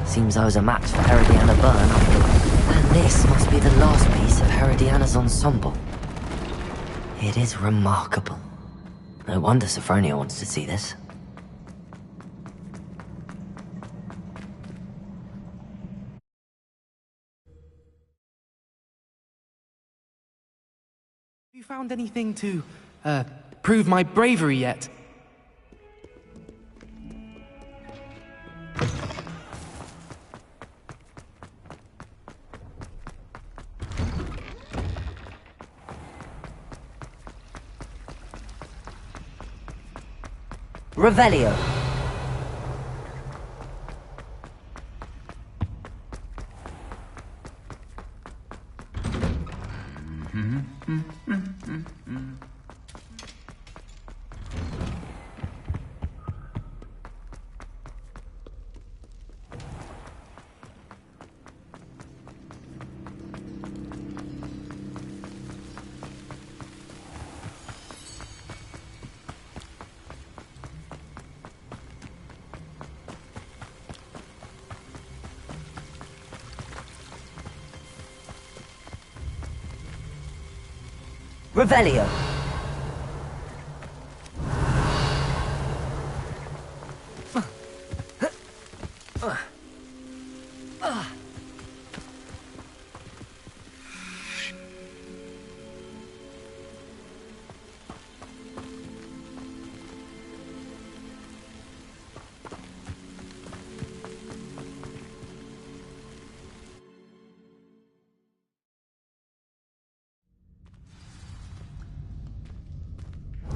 Seems I was a match for Herodiana Byrne after all. And this must be the last piece of Herodiana's ensemble. It is remarkable. No wonder Sophronia wants to see this. Have you found anything to, prove my bravery yet? Revelio. Revelio.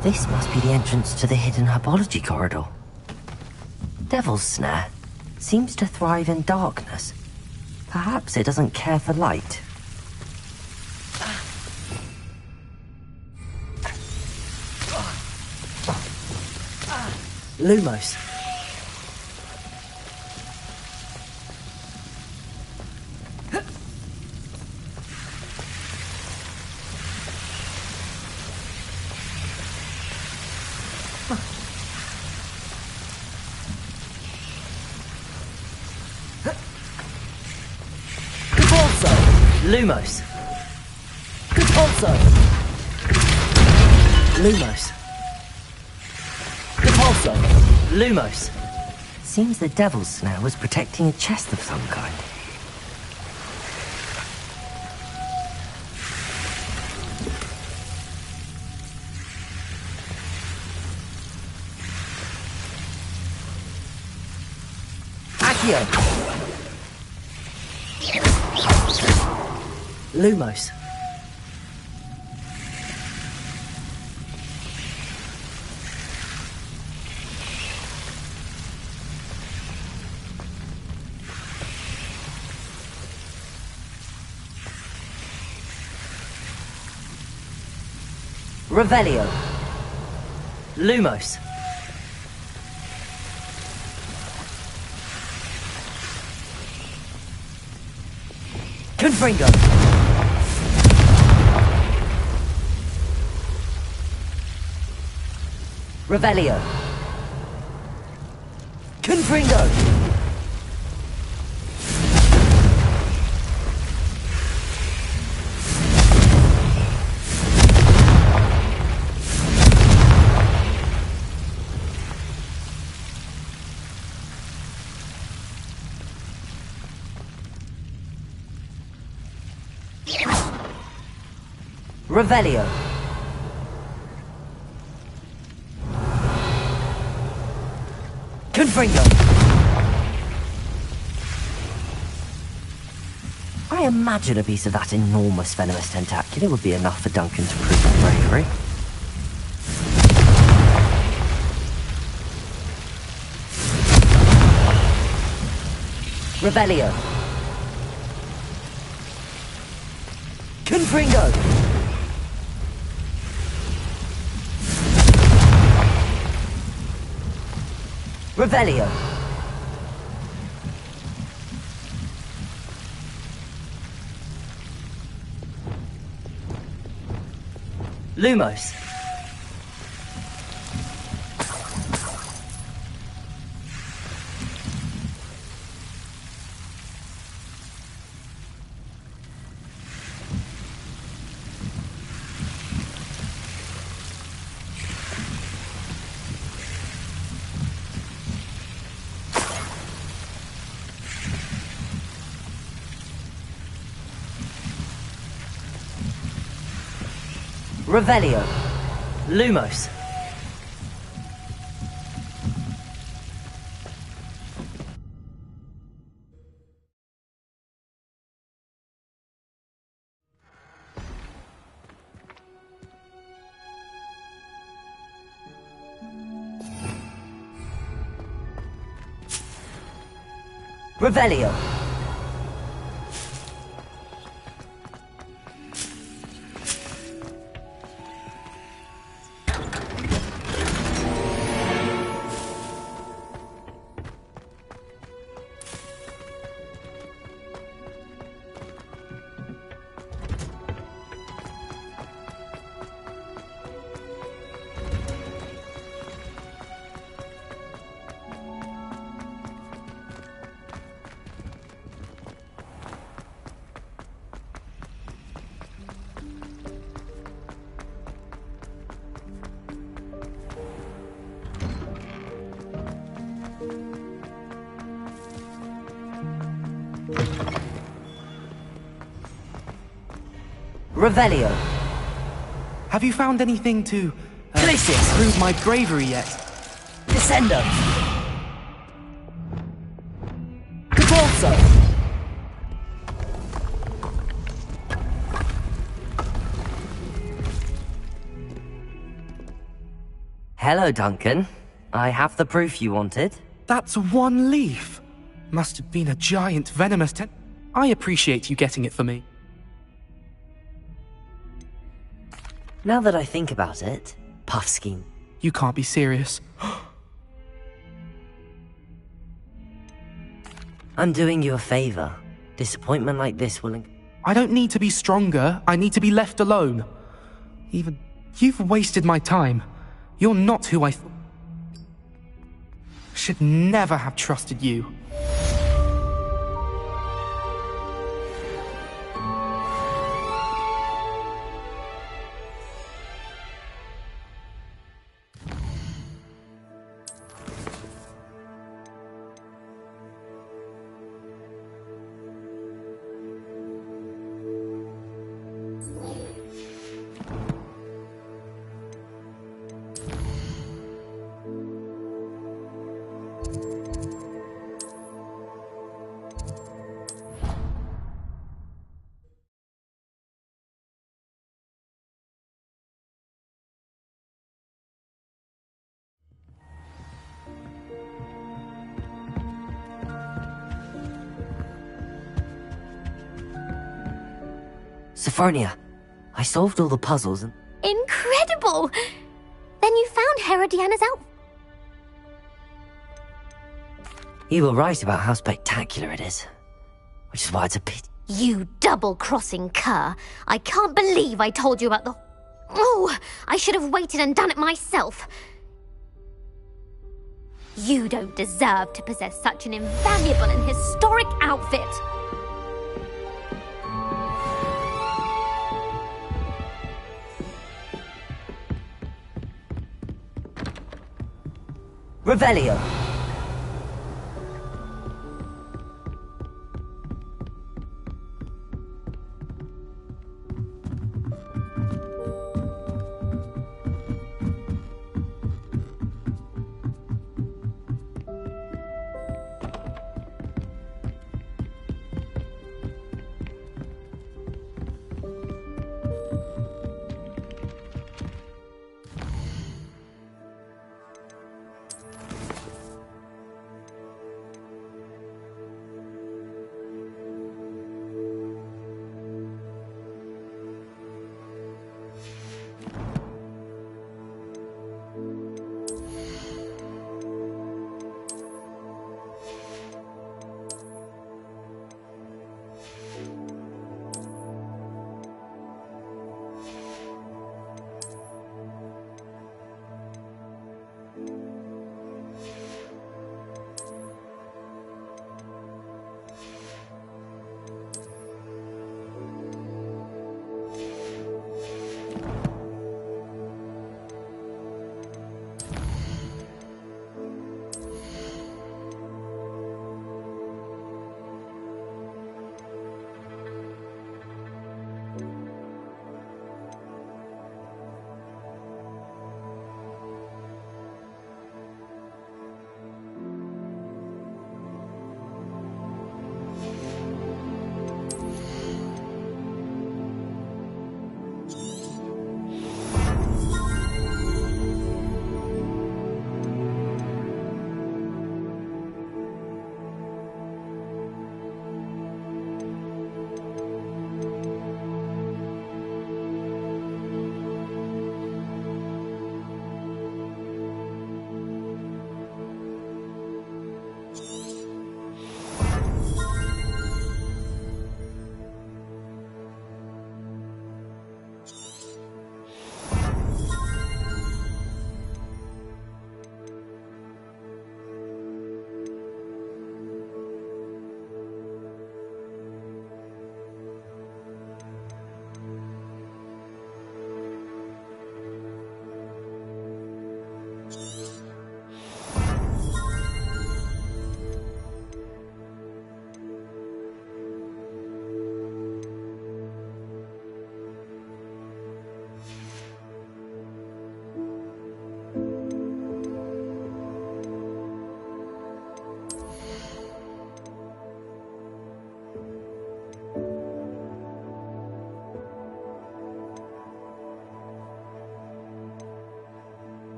This must be the entrance to the hidden herbology corridor. Devil's Snare seems to thrive in darkness. Perhaps it doesn't care for light. Lumos. Lumos. Capolso. Lumos. Capolso. Lumos. Seems the Devil's Snare was protecting a chest of some kind. Accio. Lumos. Revelio. Lumos. Confringo. Revelio. Confringo. Revelio. Confringo. I imagine a piece of that enormous venomous tentacular would be enough for Duncan to prove his bravery. Revelio. Confringo. Revelio. Lumos. Revelio. Lumos. Revelio. Revelio. Have you found anything to Glacius. prove my bravery yet? Descendo. Capolso. Hello, Duncan. I have the proof you wanted. That's one leaf. Must have been a giant venomous I appreciate you getting it for me. Now that I think about it, Puffskein. You can't be serious. I'm doing you a favor. Disappointment like this will... I don't need to be stronger. I need to be left alone. Even... You've wasted my time. You're not who I thought. Should never have trusted you. Sophronia, I solved all the puzzles and... Incredible! Then you found Herodiana's outfit. You were right about how spectacular it is. Which is why it's a pity. You double-crossing cur. I can't believe I told you about the... Oh, I should have waited and done it myself. You don't deserve to possess such an invaluable and historic outfit. Revelio!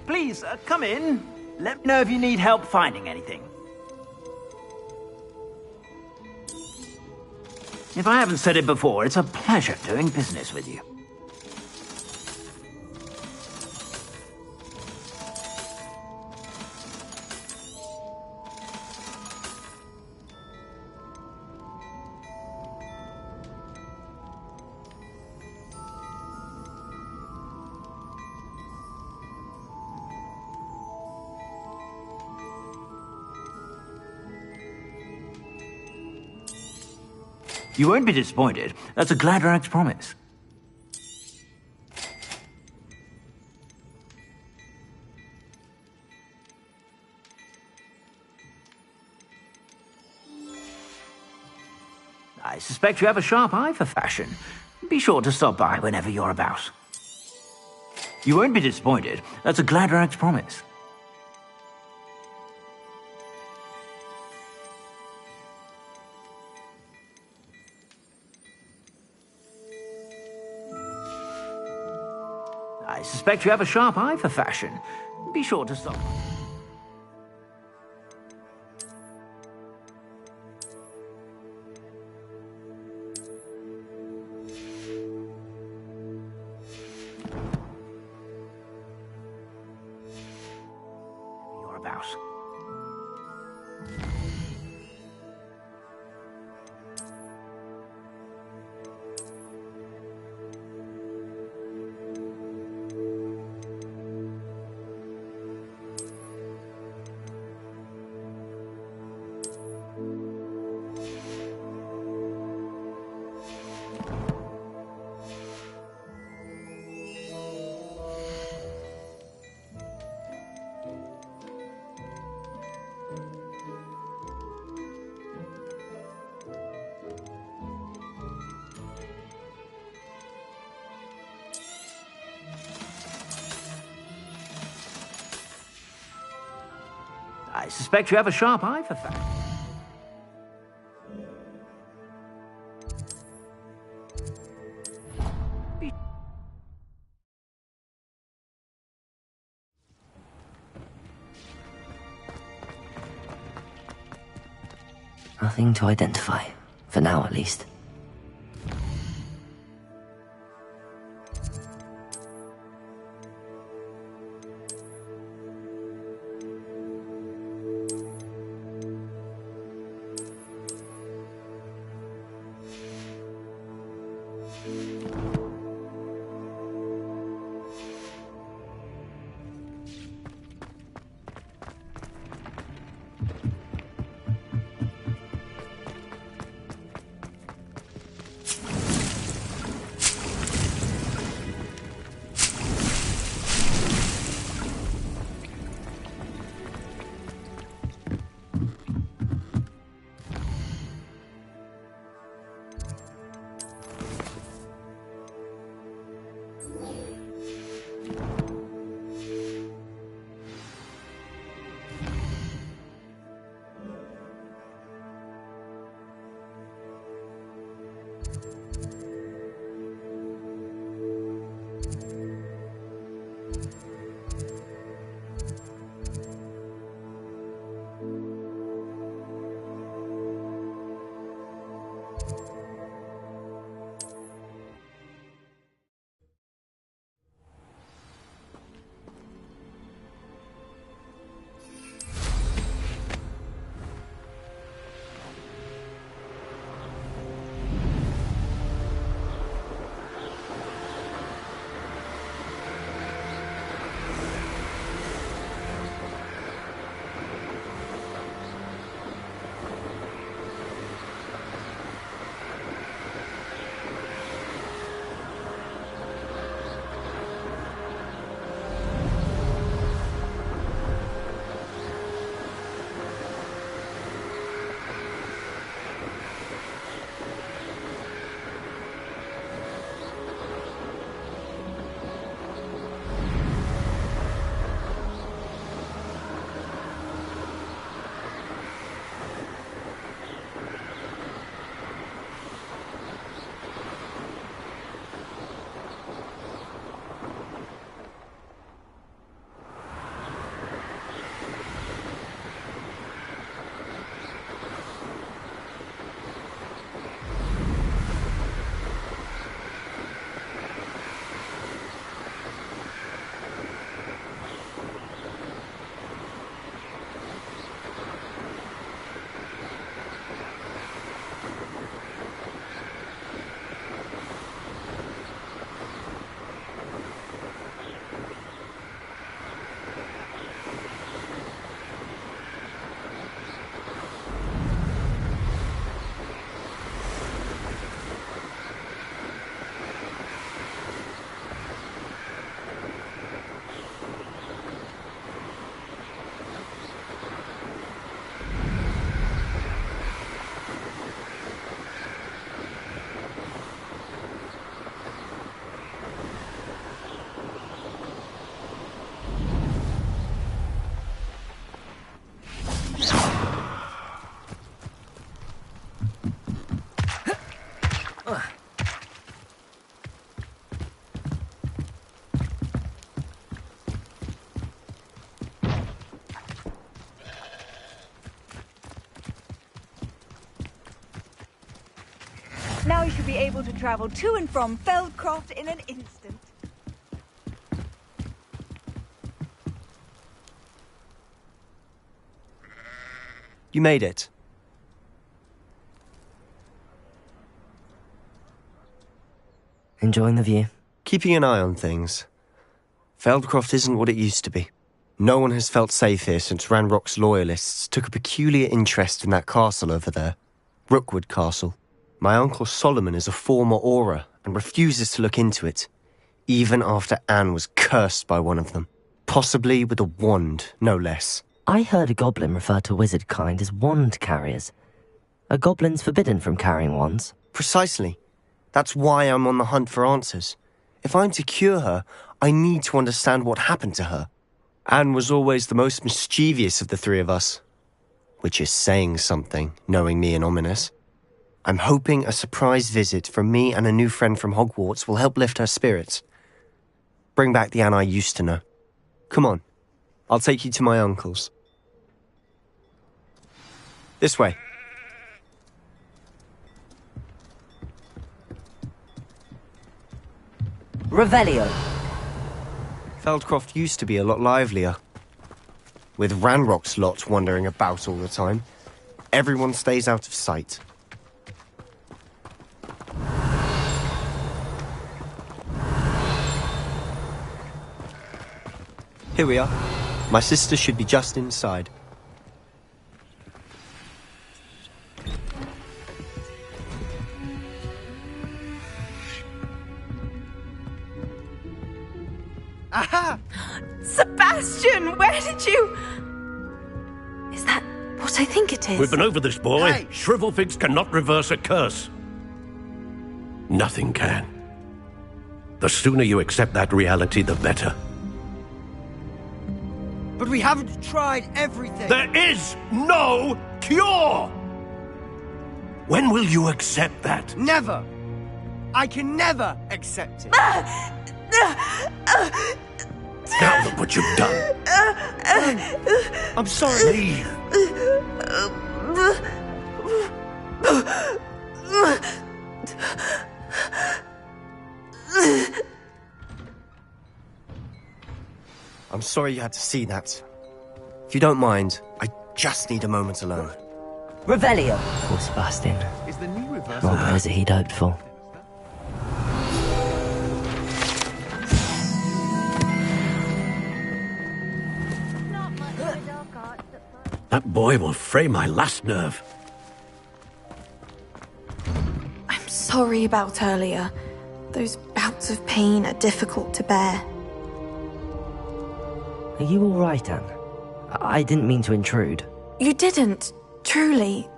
Please, come in. Let me know if you need help finding anything. If I haven't said it before, it's a pleasure doing business with you. You won't be disappointed. That's a Gladrax promise. I suspect you have a sharp eye for fashion. Be sure to stop by whenever you're about. You won't be disappointed. That's a Gladrax promise. I suspect you have a sharp eye for fashion. Be sure to stop. You're about. I suspect you have a sharp eye for fashion. Nothing to identify, for now at least. Now you should be able to travel to and from Feldcroft in an instant. You made it. Enjoying the view? Keeping an eye on things. Feldcroft isn't what it used to be. No one has felt safe here since Ranrock's loyalists took a peculiar interest in that castle over there. Rookwood Castle. My uncle Solomon is a former Auror and refuses to look into it, even after Anne was cursed by one of them. Possibly with a wand, no less. I heard a goblin refer to wizard kind as wand carriers. Are goblins forbidden from carrying wands? Precisely. That's why I'm on the hunt for answers. If I'm to cure her, I need to understand what happened to her. Anne was always the most mischievous of the three of us. Which is saying something, knowing me and Ominis. I'm hoping a surprise visit from me and a new friend from Hogwarts will help lift her spirits. Bring back the Anne I used to know. Come on, I'll take you to my uncle's. This way. Revelio. Feldcroft used to be a lot livelier. With Ranrock's lot wandering about all the time, everyone stays out of sight. Here we are. My sister should be just inside. Aha! Sebastian, where did you... Is that what I think it is? We've been over this, boy. Hey. Shrivelfigs cannot reverse a curse. Nothing can. The sooner you accept that reality, the better. But we haven't tried everything. There is no cure! When will you accept that? Never! I can never accept it. Now look what you've done. I'm sorry. Leave. I'm sorry you had to see that. If you don't mind, I just need a moment alone. Revelio. Poor Sebastian. Is the new reverse? What was it he'd hoped for? That boy will fray my last nerve. I'm sorry about earlier. Those bouts of pain are difficult to bear. Are you all right, Anne? I didn't mean to intrude. You didn't, truly.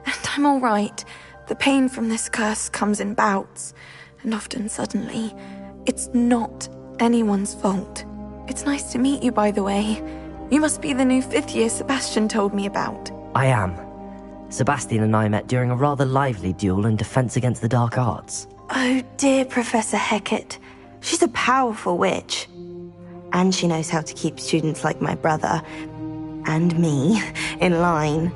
And I'm all right. The pain from this curse comes in bouts, and often suddenly. It's not anyone's fault. It's nice to meet you, by the way. You must be the new 5th year Sebastian told me about. I am. Sebastian and I met during a rather lively duel in Defense Against the Dark Arts. Oh, dear Professor Hecat. She's a powerful witch. And she knows how to keep students like my brother, and me, in line.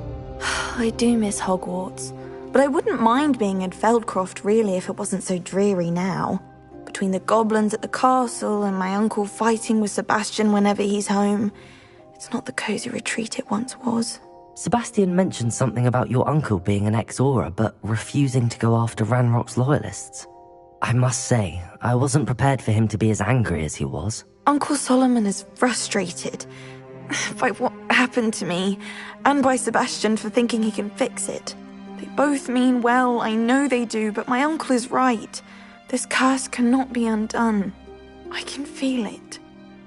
I do miss Hogwarts, but I wouldn't mind being in Feldcroft, really, if it wasn't so dreary now. Between the goblins at the castle and my uncle fighting with Sebastian whenever he's home, it's not the cozy retreat it once was. Sebastian mentioned something about your uncle being an ex-Auror, but refusing to go after Ranrock's loyalists. I must say, I wasn't prepared for him to be as angry as he was. Uncle Solomon is frustrated by what happened to me, and by Sebastian for thinking he can fix it. They both mean well, I know they do, but my uncle is right. This curse cannot be undone. I can feel it.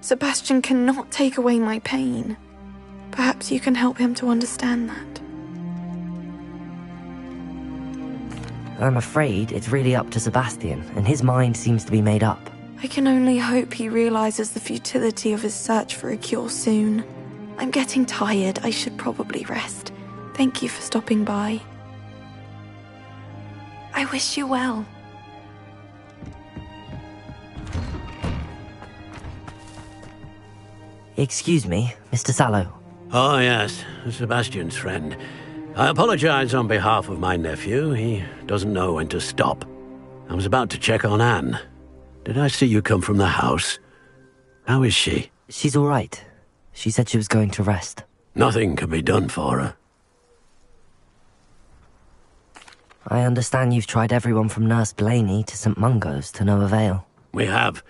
Sebastian cannot take away my pain. Perhaps you can help him to understand that. I'm afraid it's really up to Sebastian, and his mind seems to be made up. I can only hope he realizes the futility of his search for a cure soon. I'm getting tired. I should probably rest. Thank you for stopping by. I wish you well. Excuse me, Mr. Sallow. Oh, yes, Sebastian's friend. I apologize on behalf of my nephew. He doesn't know when to stop. I was about to check on Anne. Did I see you come from the house? How is she? She's all right. She said she was going to rest. Nothing can be done for her. I understand you've tried everyone from Nurse Blaney to St. Mungo's to no avail. We have.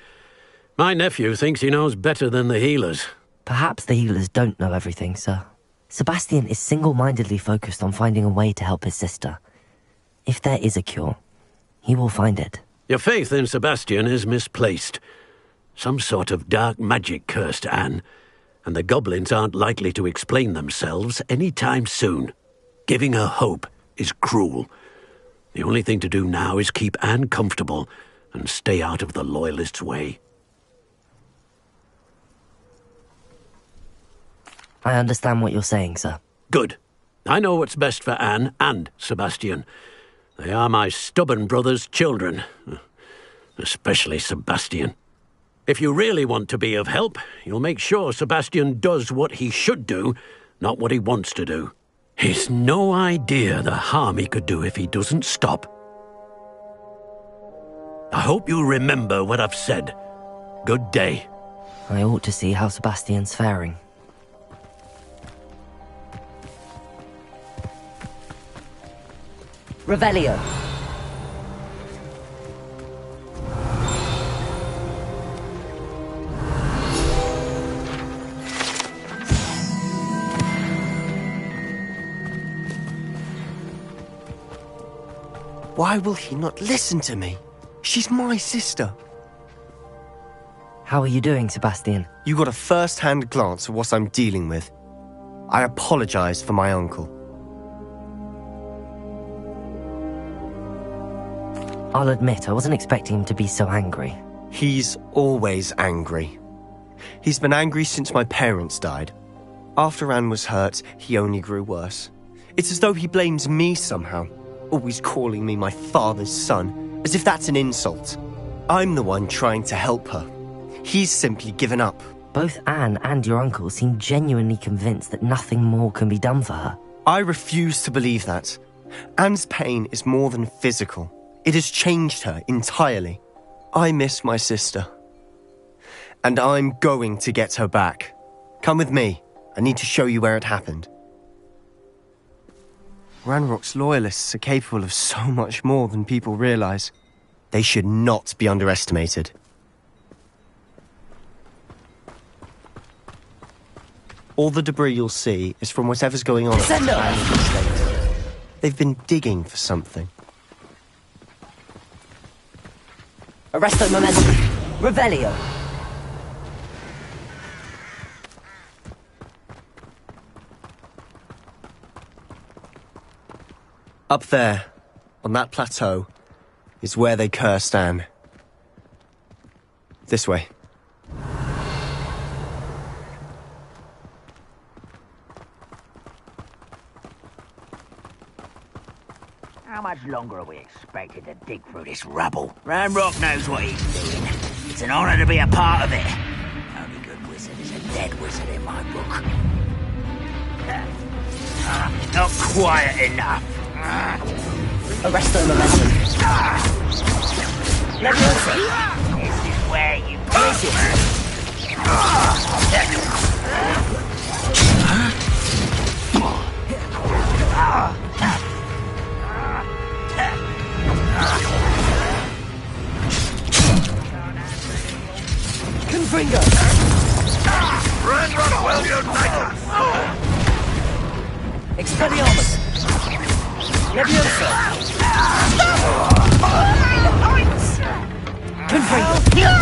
My nephew thinks he knows better than the healers. Perhaps the healers don't know everything, sir. Sebastian is single-mindedly focused on finding a way to help his sister. If there is a cure, he will find it. Your faith in Sebastian is misplaced. Some sort of dark magic cursed Anne, and the goblins aren't likely to explain themselves any time soon. Giving her hope is cruel. The only thing to do now is keep Anne comfortable and stay out of the Loyalists' way. I understand what you're saying, sir. Good. I know what's best for Anne and Sebastian. They are my stubborn brother's children. Especially Sebastian. If you really want to be of help, you'll make sure Sebastian does what he should do, not what he wants to do. He's no idea the harm he could do if he doesn't stop. I hope you remember what I've said. Good day. I ought to see how Sebastian's faring. Revelio. Why will he not listen to me? She's my sister. How are you doing, Sebastian? You got a first-hand glance at what I'm dealing with. I apologize for my uncle. I'll admit, I wasn't expecting him to be so angry. He's always angry. He's been angry since my parents died. After Anne was hurt, he only grew worse. It's as though he blames me somehow, always calling me my father's son, as if that's an insult. I'm the one trying to help her. He's simply given up. Both Anne and your uncle seem genuinely convinced that nothing more can be done for her. I refuse to believe that. Anne's pain is more than physical. It has changed her entirely. I miss my sister. And I'm going to get her back. Come with me. I need to show you where it happened. Ranrock's Loyalists are capable of so much more than people realize. They should not be underestimated. All the debris you'll see is from whatever's going on at the time of the estate. They've been digging for something. Arresto momentum. Revelio. Up there, on that plateau, is where they cursed Anne. This way. How much longer are we expected to dig through this rubble? Ranrock knows what he's doing. It's an honor to be a part of it. Only good wizard is a dead wizard in my book. Not quiet enough. Arresto momentum. Leviosa. This is where you place it. Confringo! Ranrock will unite us! Expelliarmus! Leviosa! Confringo!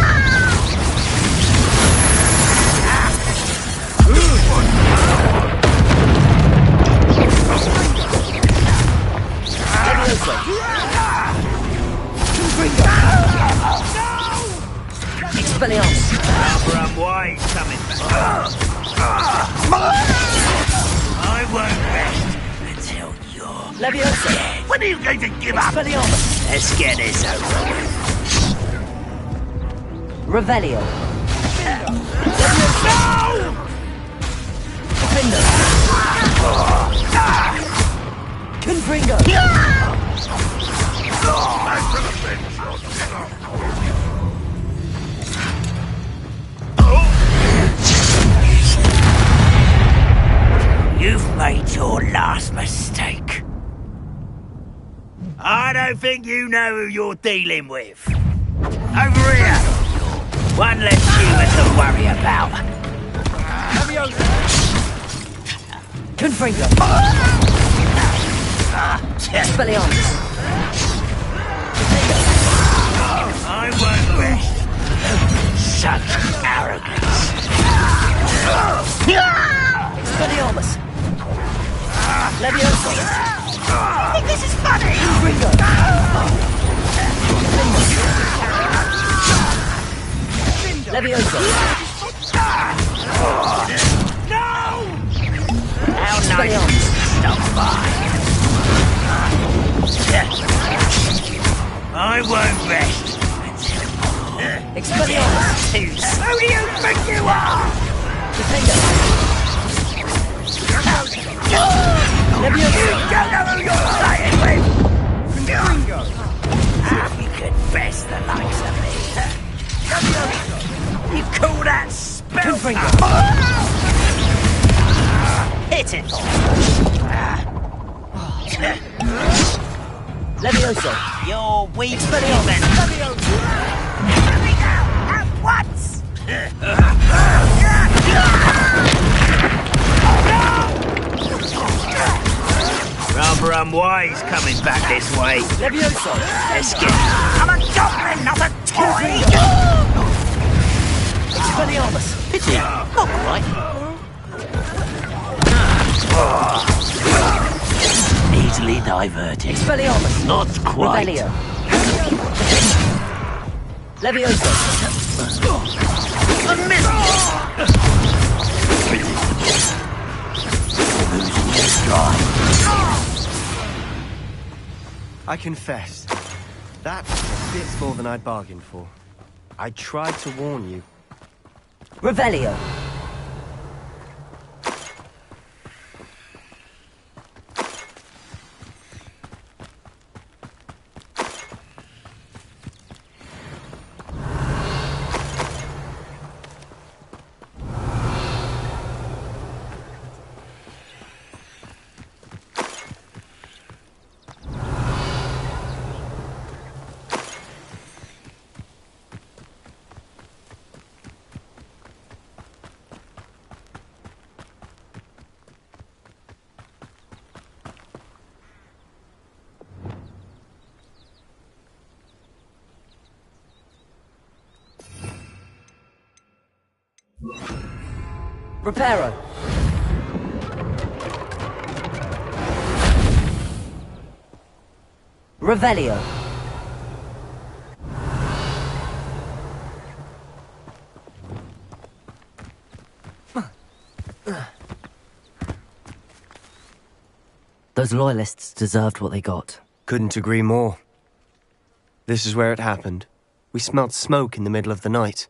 Expelliarmus! Barbara White coming back. I won't rest until you're Leviosa! dead. When are you going to give up? Expelliarmus! Let's get this over with. Revelio! No! Confringo! You've made your last mistake. I don't think you know who you're dealing with. Over here! One less human to worry about. Confringo! Expelliarmus! I won't rest. Such arrogance. Expelliarmus! Leviosa! I think this is funny! Confringo! Leviosa! No! How nice stop by. I won't rest until... Expelliarmus! Who do you think you are? Leviosa! You don't know who you're playing with! You could best the likes of me. You call that spell? Hit it! Leviosa! You're weak, Expelliarmus! Leviosa! Let me go! At once! Rather unwise coming back this way. Leviosa! Let's get... I'm a goblin, not a toy! Expelliarmus! Pity! Not quite. Easily diverted. Expelliarmus! Not quite. Revelio! Leviosa! A miss! Losing your stride. I confess, that was a bit more than I'd bargained for. I tried to warn you. Revelio! Reparo! Revelio! Those loyalists deserved what they got. Couldn't agree more. This is where it happened. We smelled smoke in the middle of the night.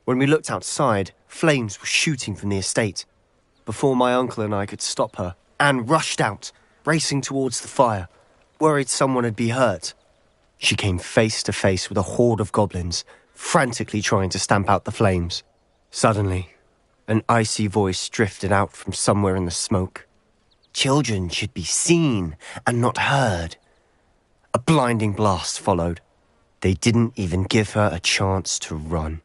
When we looked outside, flames were shooting from the estate. Before my uncle and I could stop her, Anne rushed out, racing towards the fire, worried someone had been hurt. She came face to face with a horde of goblins, frantically trying to stamp out the flames. Suddenly, an icy voice drifted out from somewhere in the smoke. Children should be seen and not heard. A blinding blast followed. They didn't even give her a chance to run.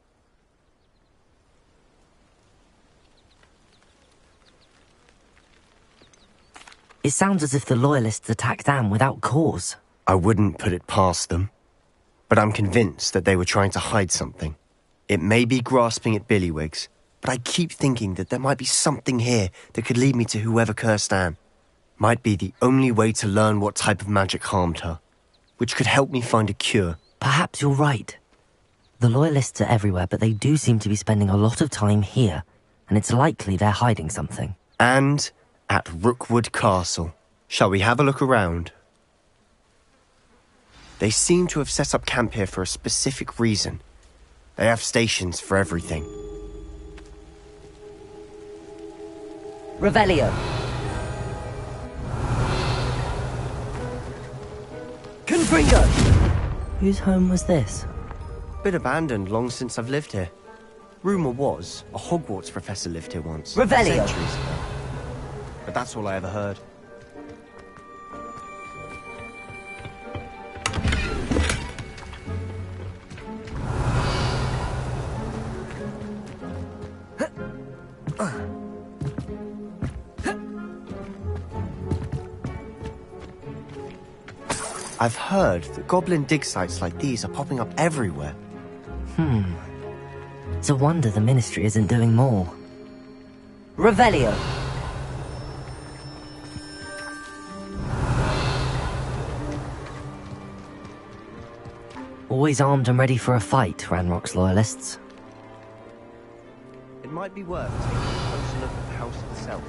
It sounds as if the Loyalists attacked Anne without cause. I wouldn't put it past them. But I'm convinced that they were trying to hide something. It may be grasping at Billywigs, but I keep thinking that there might be something here that could lead me to whoever cursed Anne. Might be the only way to learn what type of magic harmed her, which could help me find a cure. Perhaps you're right. The Loyalists are everywhere, but they do seem to be spending a lot of time here, and it's likely they're hiding something. And at Rookwood Castle. Shall we have a look around? They seem to have set up camp here for a specific reason. They have stations for everything. Revelio. Confringo! Whose home was this? Been abandoned long since I've lived here. Rumour was, a Hogwarts professor lived here once. Revelio! Centuries ago. But that's all I ever heard. I've heard that goblin dig sites like these are popping up everywhere. It's a wonder the Ministry isn't doing more. Revelio! Always armed and ready for a fight, Ranrock's loyalists. It might be worth taking a closer look at the house itself.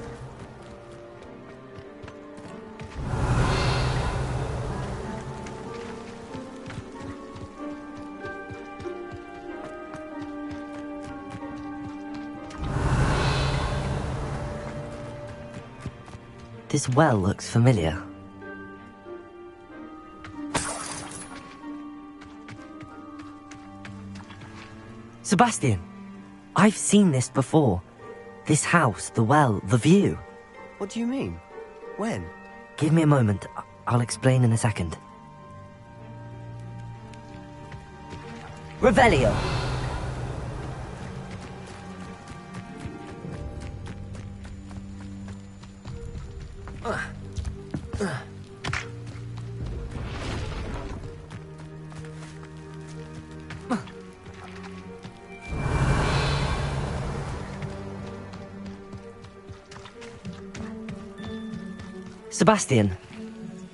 This well looks familiar. Sebastian, I've seen this before. This house, the well, the view. What do you mean? When? Give me a moment. I'll explain in a second. Revelio! Sebastian,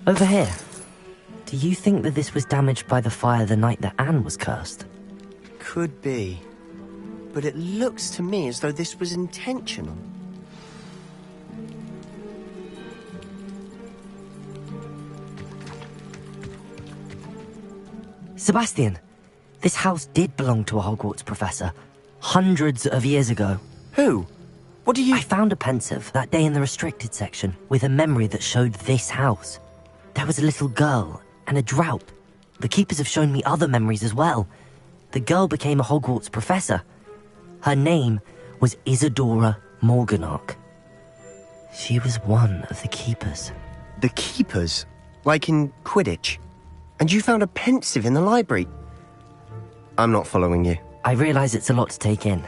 over here. Do you think that this was damaged by the fire the night that Anne was cursed? Could be. But it looks to me as though this was intentional. Sebastian, this house did belong to a Hogwarts professor, hundreds of years ago. Who? What do you— I found a pensive that day in the restricted section with a memory that showed this house. There was a little girl and a drought. The keepers have shown me other memories as well. The girl became a Hogwarts professor. Her name was Isadora Morganach. She was one of the keepers. The keepers? Like in Quidditch? And you found a pensive in the library? I'm not following you. I realize it's a lot to take in.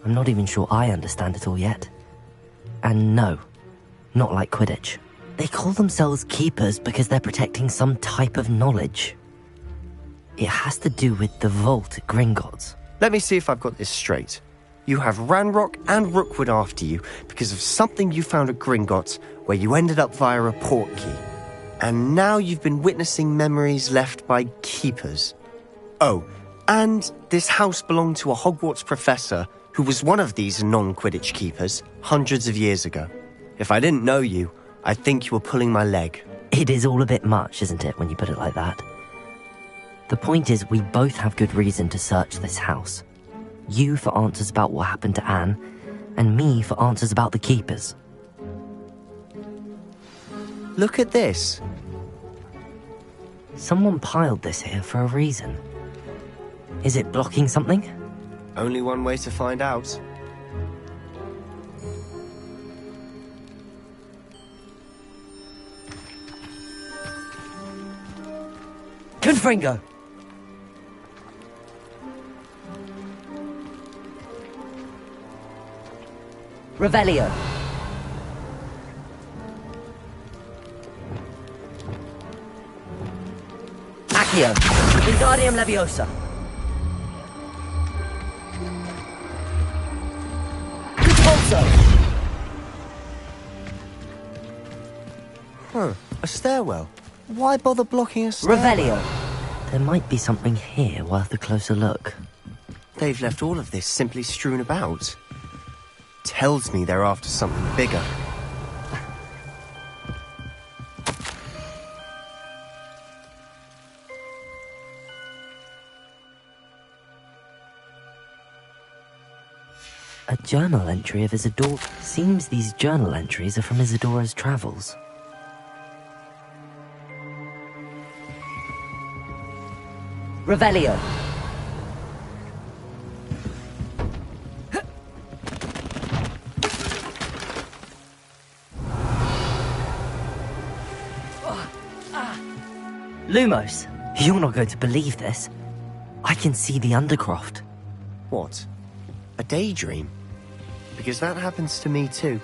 I'm not even sure I understand it all yet. And no, not like Quidditch. They call themselves keepers because they're protecting some type of knowledge. It has to do with the vault at Gringotts. Let me see if I've got this straight. You have Ranrock and Rookwood after you because of something you found at Gringotts where you ended up via a portkey. And now you've been witnessing memories left by keepers. Oh, and this house belonged to a Hogwarts professor who was one of these non-Quidditch keepers hundreds of years ago. If I didn't know you, I'd think you were pulling my leg. It is all a bit much, isn't it, when you put it like that? The point is, we both have good reason to search this house. You for answers about what happened to Anne, and me for answers about the keepers. Look at this. Someone piled this here for a reason. Is it blocking something? Only one way to find out. Confringo! Revelio! Accio! Wingardium Leviosa! Huh, a stairwell. Why bother blocking a stairwell? Revelio! There might be something here worth a closer look. They've left all of this simply strewn about. Tells me they're after something bigger. A journal entry of Isadora. Seems these journal entries are from Isadora's travels. Revelio. Lumos, you're not going to believe this. I can see the Undercroft. What? A daydream? Because that happens to me too.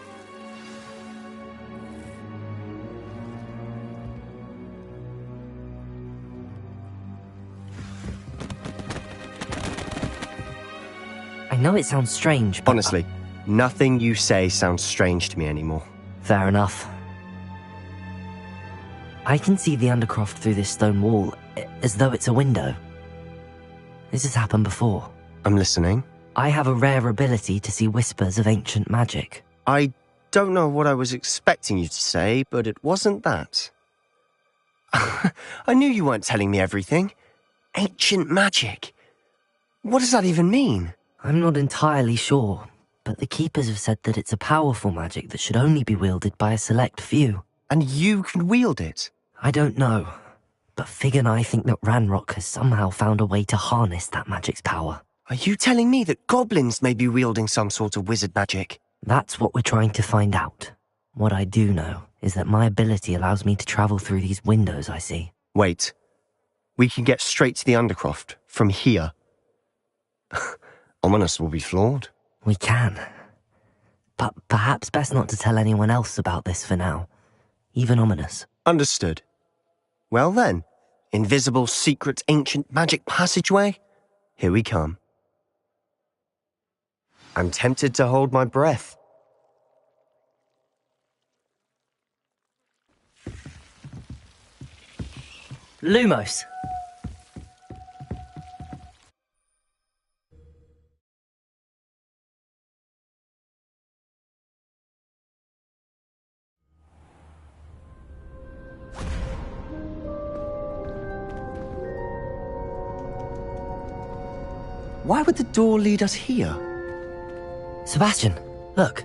I know it sounds strange, but... Honestly, nothing you say sounds strange to me anymore. Fair enough. I can see the Undercroft through this stone wall, as though it's a window. This has happened before. I'm listening. I have a rare ability to see whispers of ancient magic. I don't know what I was expecting you to say, but it wasn't that. I knew you weren't telling me everything. Ancient magic. What does that even mean? I'm not entirely sure, but the Keepers have said that it's a powerful magic that should only be wielded by a select few. And you can wield it? I don't know, but Fig and I think that Ranrock has somehow found a way to harness that magic's power. Are you telling me that goblins may be wielding some sort of wizard magic? That's what we're trying to find out. What I do know is that my ability allows me to travel through these windows I see. Wait. We can get straight to the Undercroft from here. Ominous will be floored. We can. But perhaps best not to tell anyone else about this for now. Even Ominous. Understood. Well then, invisible, secret, ancient magic passageway? Here we come. I'm tempted to hold my breath. Lumos! Why would the door lead us here? Sebastian, look.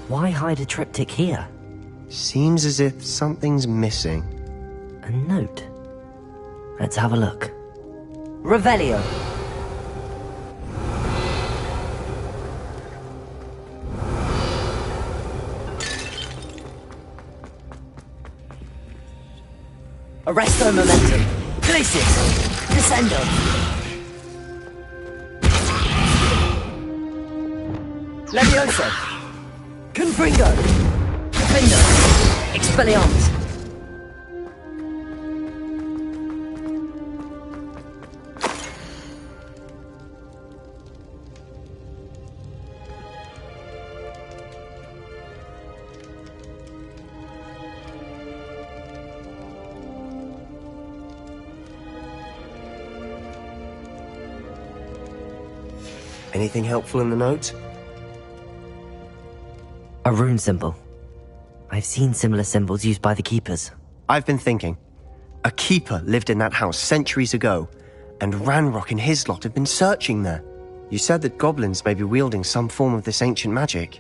Why hide a triptych here? Seems as if something's missing. A note. Let's have a look. Revelio. Arresto momentum. Glacius. Descendo. Levioso. Confringo! Defendo! Expelliarmus! Anything helpful in the note? A rune symbol. I've seen similar symbols used by the Keepers. I've been thinking. A Keeper lived in that house centuries ago, and Ranrock and his lot have been searching there. You said that goblins may be wielding some form of this ancient magic.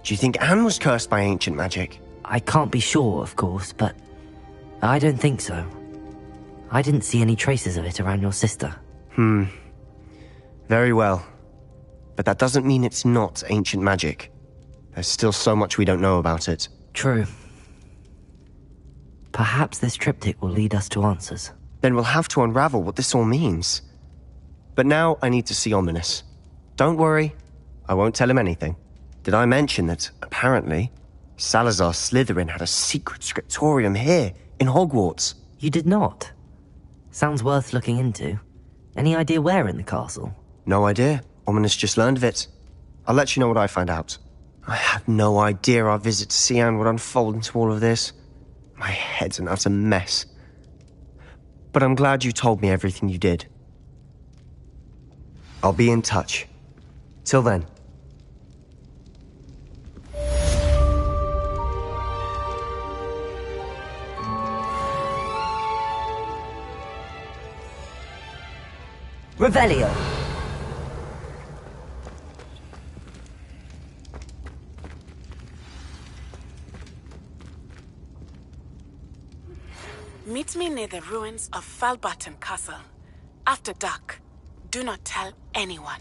Do you think Anne was cursed by ancient magic? I can't be sure, of course, but I don't think so. I didn't see any traces of it around your sister. Very well. But that doesn't mean it's not ancient magic. There's still so much we don't know about it. True. Perhaps this triptych will lead us to answers. Then we'll have to unravel what this all means. But now I need to see Ominous. Don't worry, I won't tell him anything. Did I mention that, apparently, Salazar Slytherin had a secret scriptorium here, in Hogwarts? You did not? Sounds worth looking into. Any idea where in the castle? No idea. Ominous just learned of it. I'll let you know what I find out. I had no idea our visit to Cian would unfold into all of this. My head's an utter mess. But I'm glad you told me everything you did. I'll be in touch. Till then, Revelio. Meet me near the ruins of Falbaton Castle. After dark. Do not tell anyone.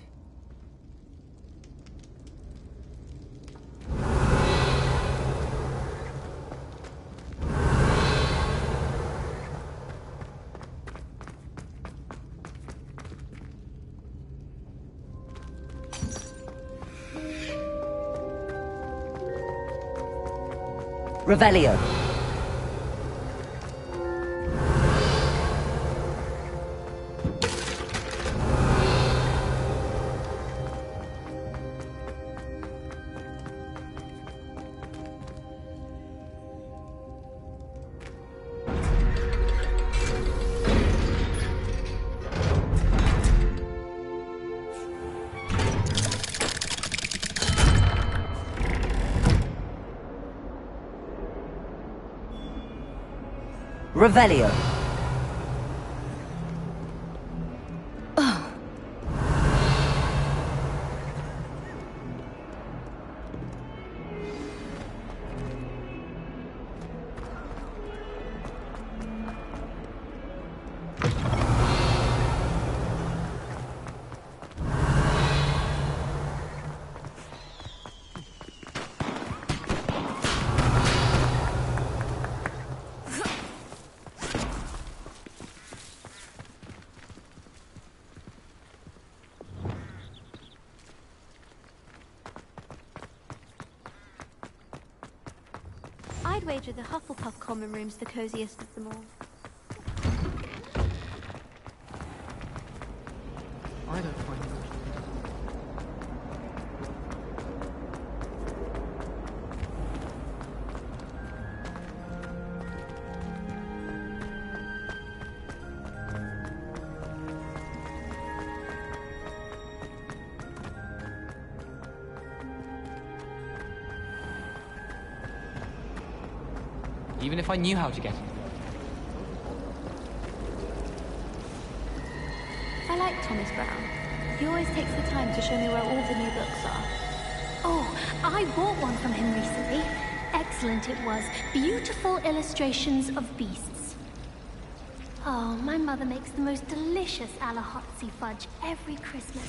Revelio. Revelio. I'd wager the Hufflepuff common room's the coziest of them all. I don't find it. Even if I knew how to get it. I like Thomas Brown. He always takes the time to show me where all the new books are. Oh, I bought one from him recently. Excellent it was. Beautiful illustrations of beasts. Oh, my mother makes the most delicious Alahotzi fudge every Christmas.